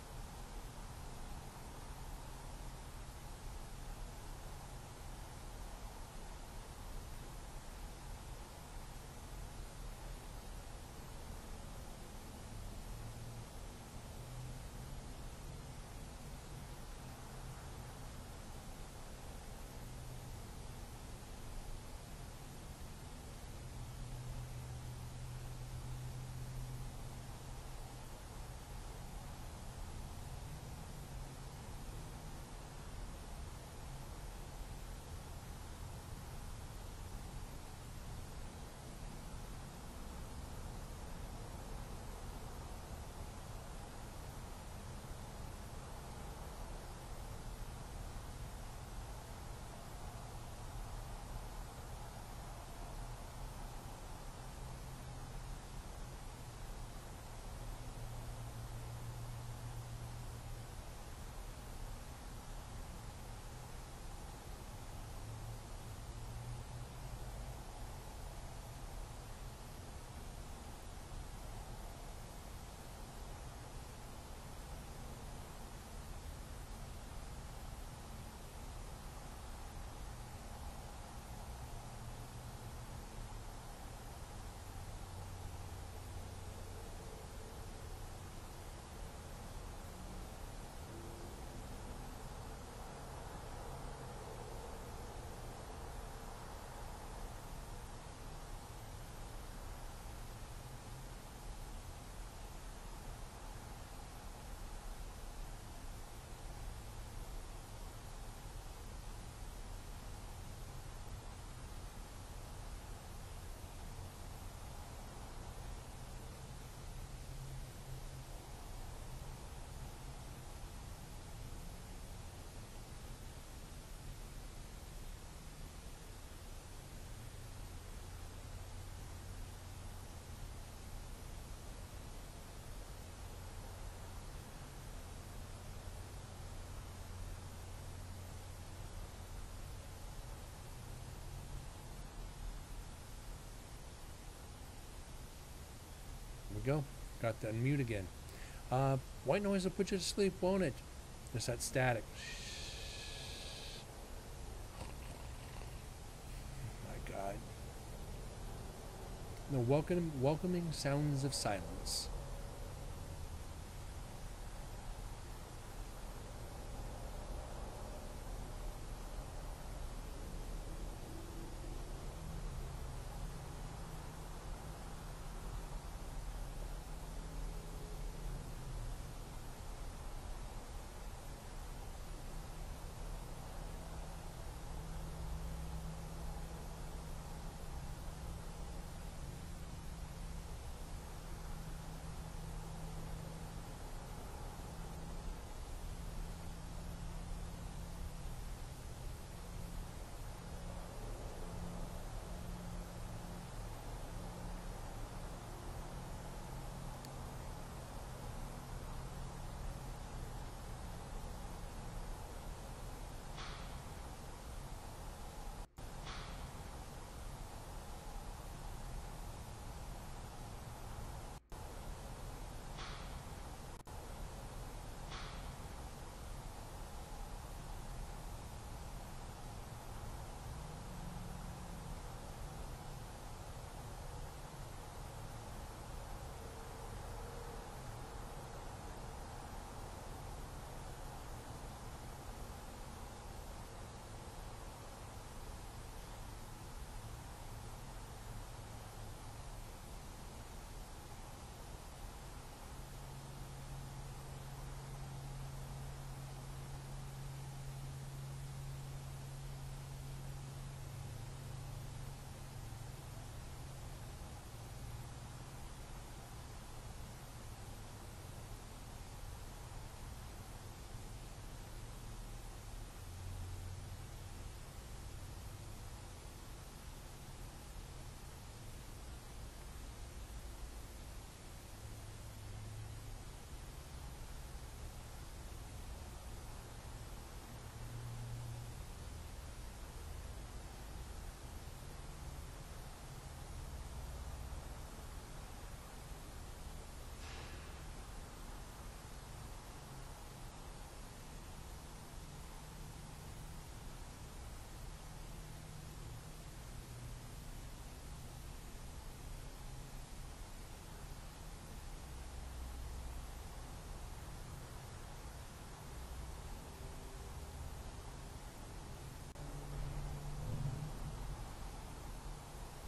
B: Go. Got to unmute again. White noise will put you to sleep, won't it? Just that static. My God. The welcoming sounds of silence.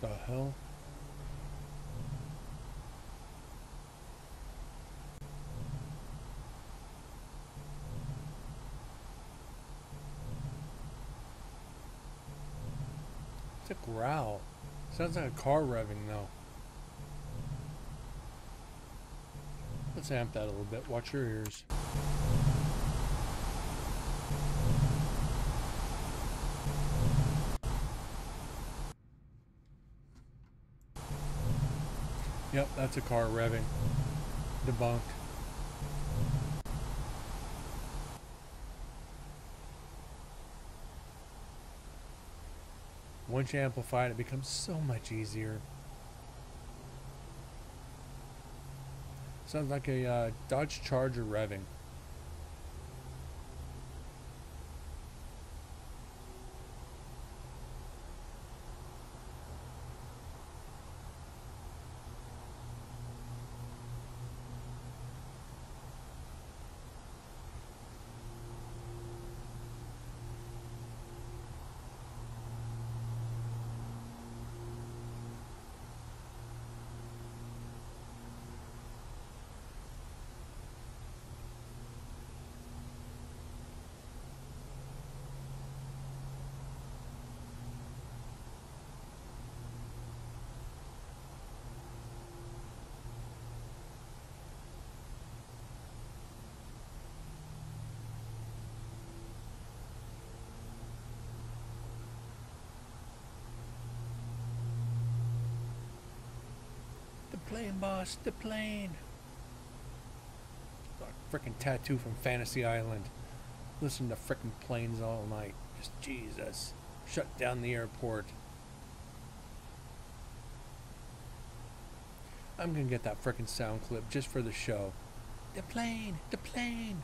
B: The hell? It's a growl. Sounds like a car revving though. Let's amp that a little bit. Watch your ears. Yep, that's a car revving. Debunked. Once you amplify it, it becomes so much easier. Sounds like a Dodge Charger revving. Plane, boss, the plane. Got a freaking tattoo from Fantasy Island. Listen to freaking planes all night. Just Jesus. Shut down the airport. I'm gonna get that freaking sound clip just for the show. The plane, the plane.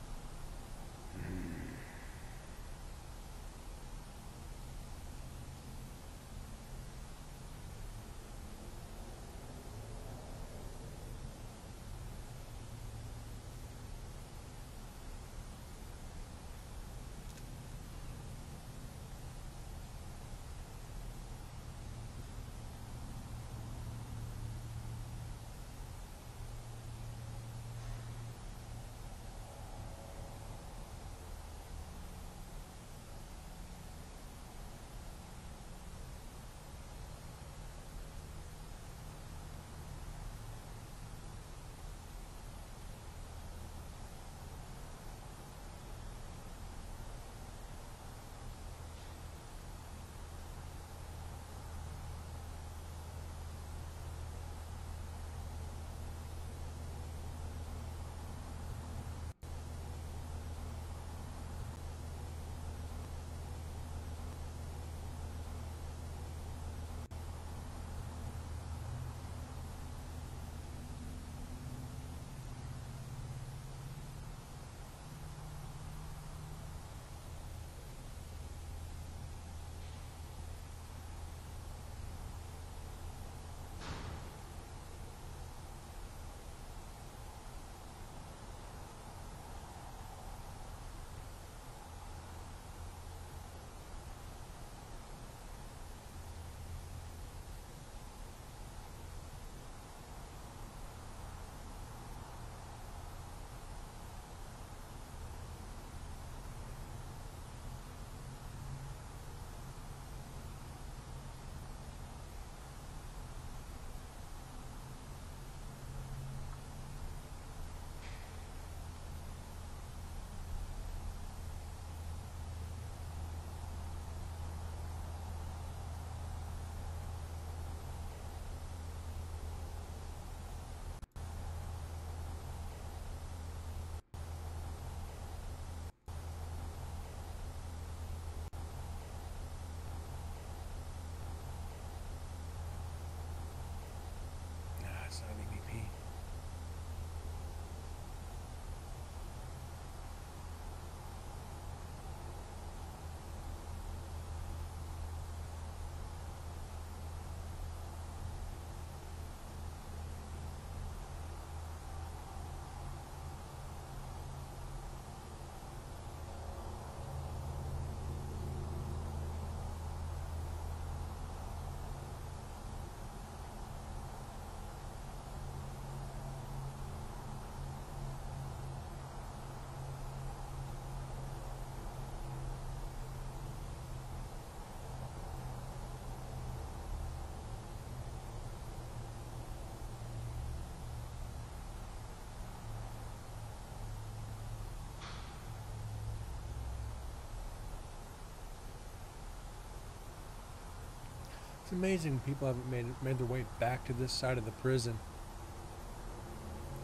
B: It's amazing people haven't made their way back to this side of the prison.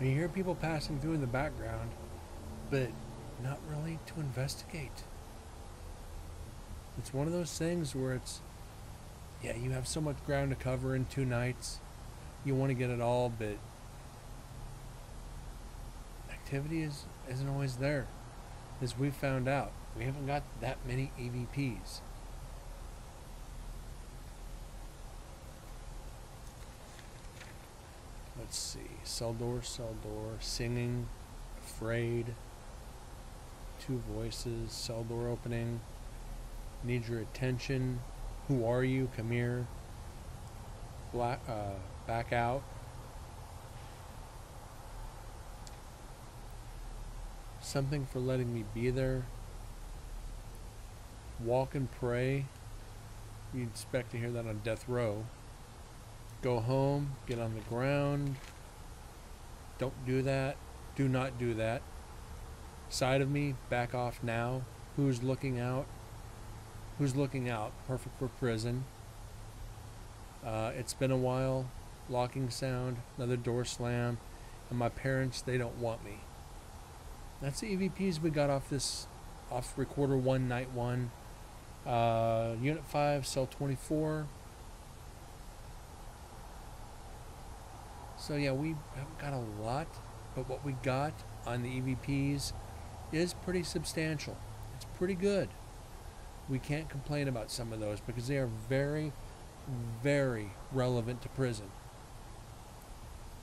B: And you hear people passing through in the background, but not really to investigate. It's one of those things where it's, yeah, you have so much ground to cover in 2 nights. You want to get it all, but activity isn't always there. As we found out, we haven't got that many EVPs. Let's see. Cell door, singing, afraid, 2 voices, cell door opening, need your attention, who are you, come here, back out, something for letting me be there, walk and pray. You'd expect to hear that on death row. Go home, get on the ground, don't do that, do not do that. Side of me, back off now. Who's looking out? Who's looking out? Perfect for prison. It's been a while. Locking sound, another door slam, and my parents, they don't want me. That's the EVPs we got off recorder 1, night 1. Unit 5, cell 24. So yeah, we haven't got a lot, but what we got on the EVPs is pretty substantial. It's pretty good. We can't complain about some of those because they are very, very relevant to prison.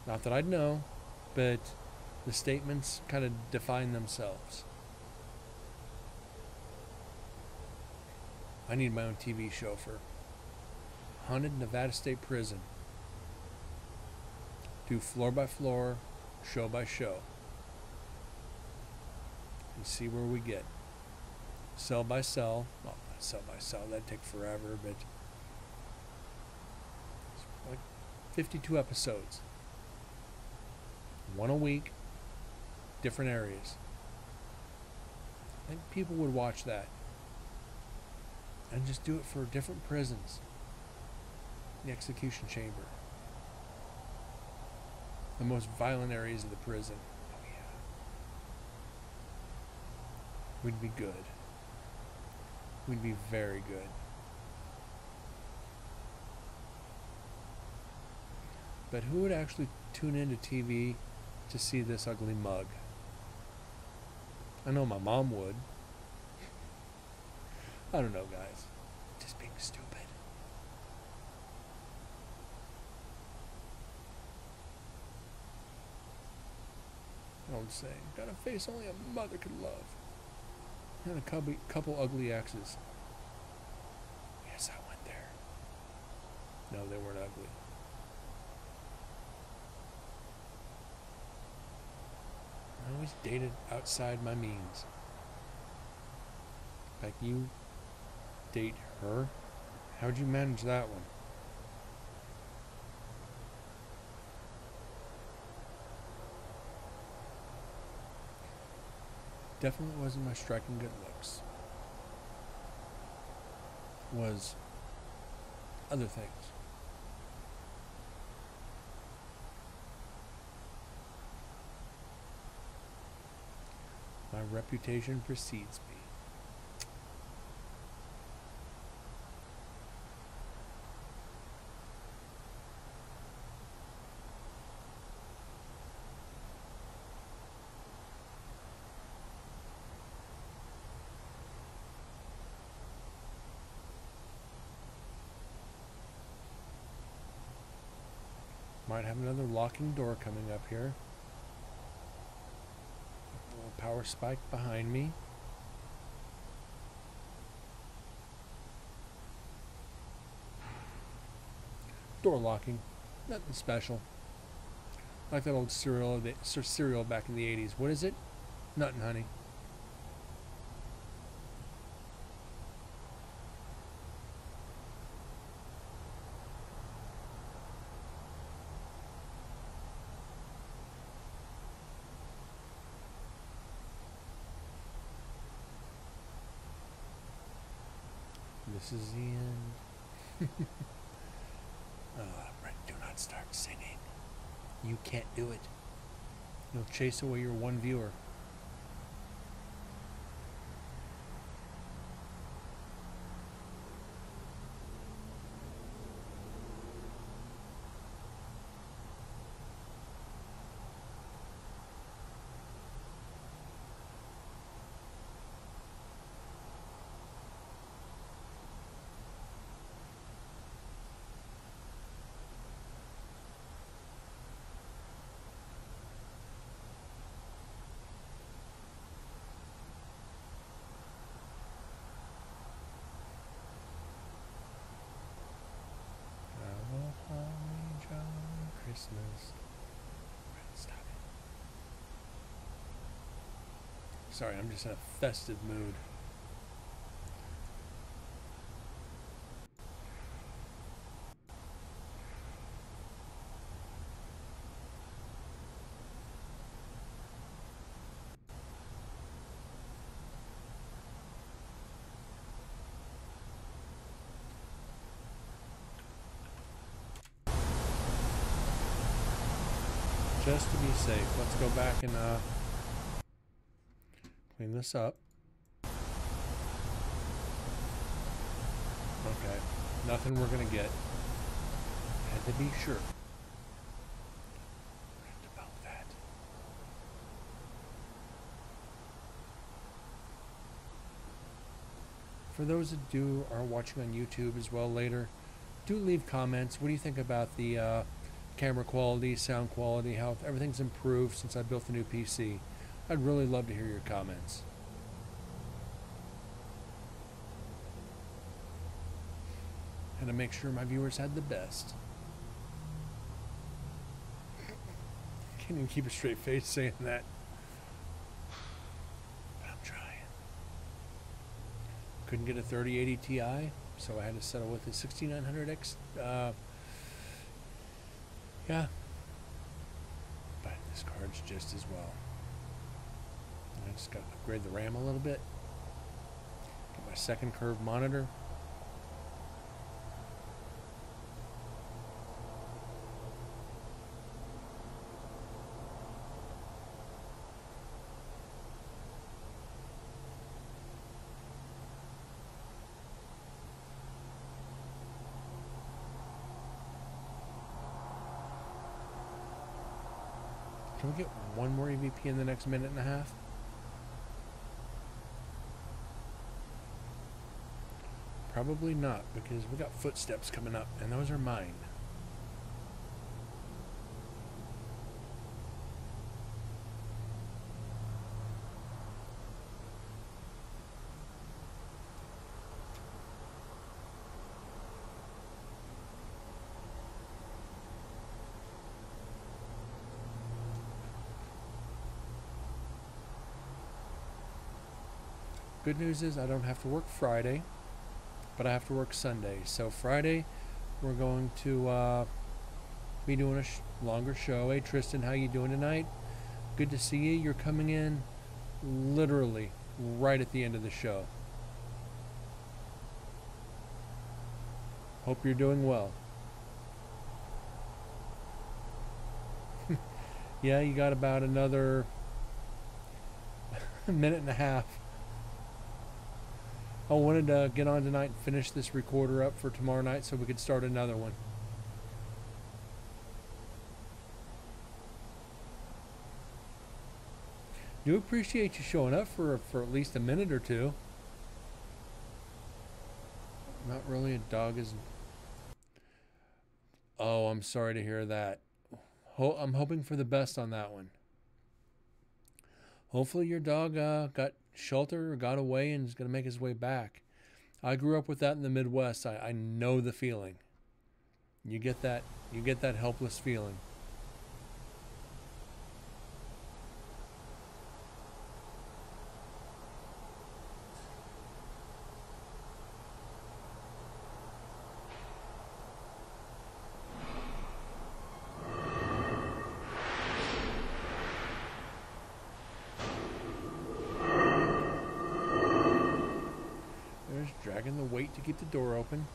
B: Not that I'd know, but the statements kind of define themselves. I need my own TV show for Haunted Nevada State Prison. Do floor by floor, show by show, and see where we get. Cell by cell, well, not cell by cell, that'd take forever, but it's like 52 episodes. 1 a week, different areas. I think people would watch that. And just do it for different prisons. The execution chamber. The most violent areas of the prison. Oh yeah. We'd be good. We'd be very good. But who would actually tune into TV to see this ugly mug? I know my mom would. I don't know, guys. Just being stupid. Old saying, got a face only a mother could love. And a couple ugly exes. Yes, I went there. No, they weren't ugly. I always dated outside my means. Like you date her? How'd you manage that one? Definitely wasn't my striking good looks. Was other things. My reputation precedes me. Might have another locking door coming up here. A little power spike behind me. Door locking. Nothing special. Like that old cereal back in the 80s. What is it? Nothing, honey. This is the end. Brent, do not start singing. You can't do it. You'll chase away your one viewer. Christmas. Stop it. Sorry, I'm just in a festive mood. Just to be safe, let's go back and clean this up. Okay, nothing we're gonna get. Had to be sure. Right about that. For those that are watching on YouTube as well later, do leave comments. What do you think about the camera quality, sound quality, how everything's improved since I built the new PC? I'd really love to hear your comments. And to make sure my viewers had the best. Can't even keep a straight face saying that. But I'm trying. Couldn't get a 3080 Ti, so I had to settle with a 6900X. Yeah, but this card's just as well. I just got to upgrade the RAM a little bit. Get my second curved monitor. Can we get one more EVP in the next minute and a half? Probably not, because we got footsteps coming up, and those are mine. Good news is I don't have to work Friday, but I have to work Sunday. So Friday, we're going to be doing a longer show. Hey Tristan, how you doing tonight? Good to see you. You're coming in literally right at the end of the show. Hope you're doing well. Yeah, you got about another minute and a half. I wanted to get on tonight and finish this recorder up for tomorrow night so we could start another one. Do appreciate you showing up for at least a minute or two. Not really, a dog is... Oh, I'm sorry to hear that. I'm hoping for the best on that one. Hopefully your dog got shelter or got away and is going to make his way back. I grew up with that in the Midwest. I know the feeling. You get that helpless feeling. Dragging the weight to keep the door open.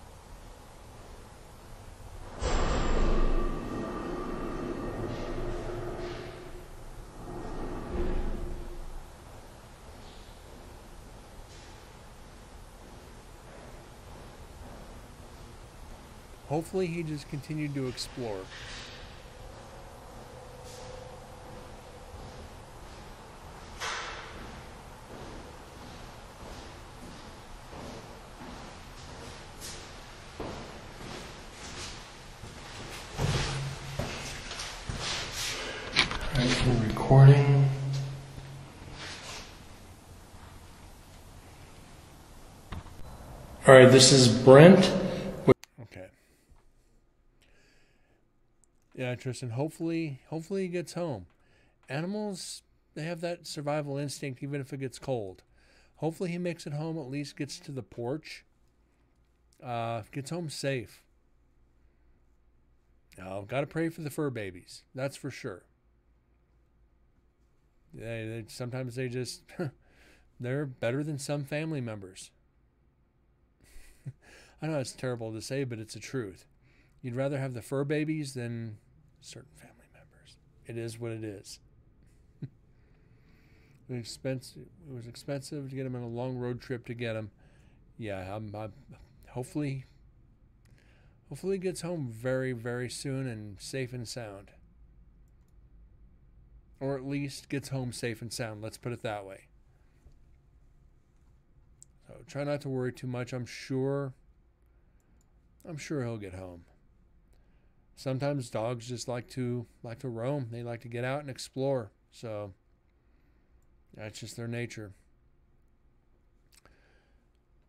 B: Hopefully he just continued to explore.
C: Alright, we're recording. Alright, this is Brent.
B: Okay. Yeah, Tristan, hopefully he gets home. Animals, they have that survival instinct even if it gets cold. Hopefully he makes it home, at least gets to the porch. Gets home safe. Now, got to pray for the fur babies. That's for sure. Sometimes they just, they're better than some family members. I know it's terrible to say, but it's the truth. You'd rather have the fur babies than certain family members. It is what it is. It was expensive to get them on a long road trip to get them. Yeah, hopefully he gets home very, very soon and safe and sound. Or at least gets home safe and sound. Let's put it that way. So try not to worry too much. I'm sure he'll get home. Sometimes dogs just like to roam. They like to get out and explore. So that's just their nature.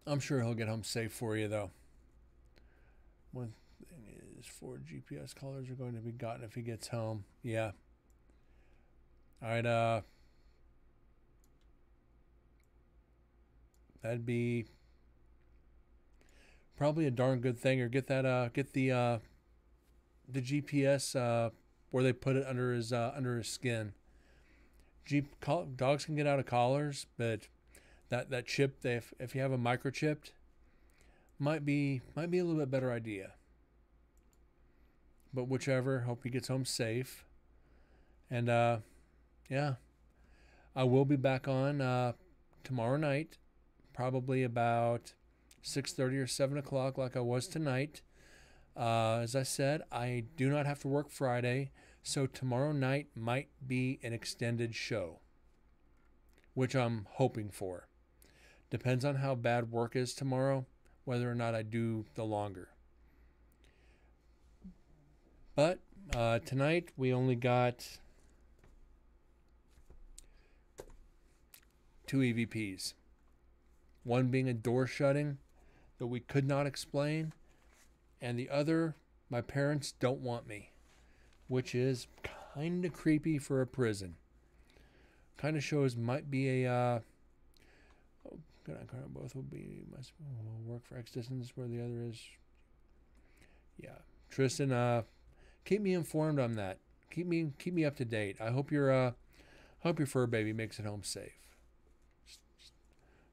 B: I'm sure he'll get home safe for you, though. One thing is 4 GPS collars are going to be gotten if he gets home. Yeah. All right. That'd be probably a darn good thing. Or get the GPS where they put it under his skin. Dogs can get out of collars, but that chip, if you have a microchipped, might be a little bit better idea. But whichever, hope he gets home safe. And yeah, I will be back on tomorrow night, probably about 6:30 or 7 o'clock, like I was tonight. As I said, I do not have to work Friday, so tomorrow night might be an extended show, which I'm hoping for. Depends on how bad work is tomorrow, whether or not I do the longer. But tonight we only got 2 EVPs. One being a door shutting that we could not explain, and the other, my parents don't want me, which is kind of creepy for a prison. Kind of shows might be a both will must work for X distance where the other is. Yeah, Tristan, keep me informed on that. Keep me up to date. I hope your fur baby makes it home safe.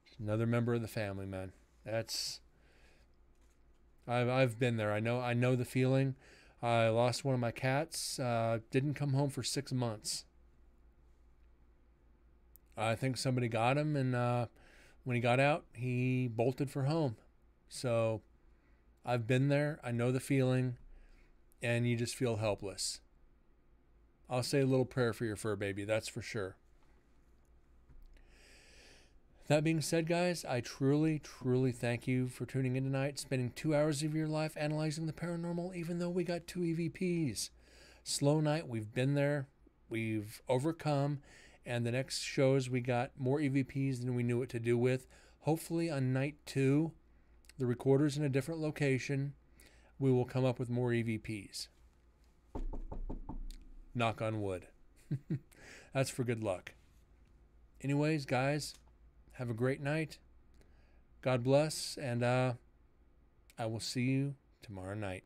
B: Just another member of the family, man. I've been there. I know the feeling. I lost one of my cats. Didn't come home for 6 months. I think somebody got him, and when he got out, he bolted for home. So I've been there. I know the feeling, and you just feel helpless. I'll say a little prayer for your fur baby, that's for sure. That being said, guys, I truly, truly thank you for tuning in tonight, spending 2 hours of your life analyzing the paranormal, even though we got 2 EVPs. Slow night, we've been there, we've overcome, and the next shows we got more EVPs than we knew what to do with. Hopefully on night 2, the recorder's in a different location, we will come up with more EVPs. Knock on wood. That's for good luck. Anyways, guys, have a great night. God bless, and I will see you tomorrow night.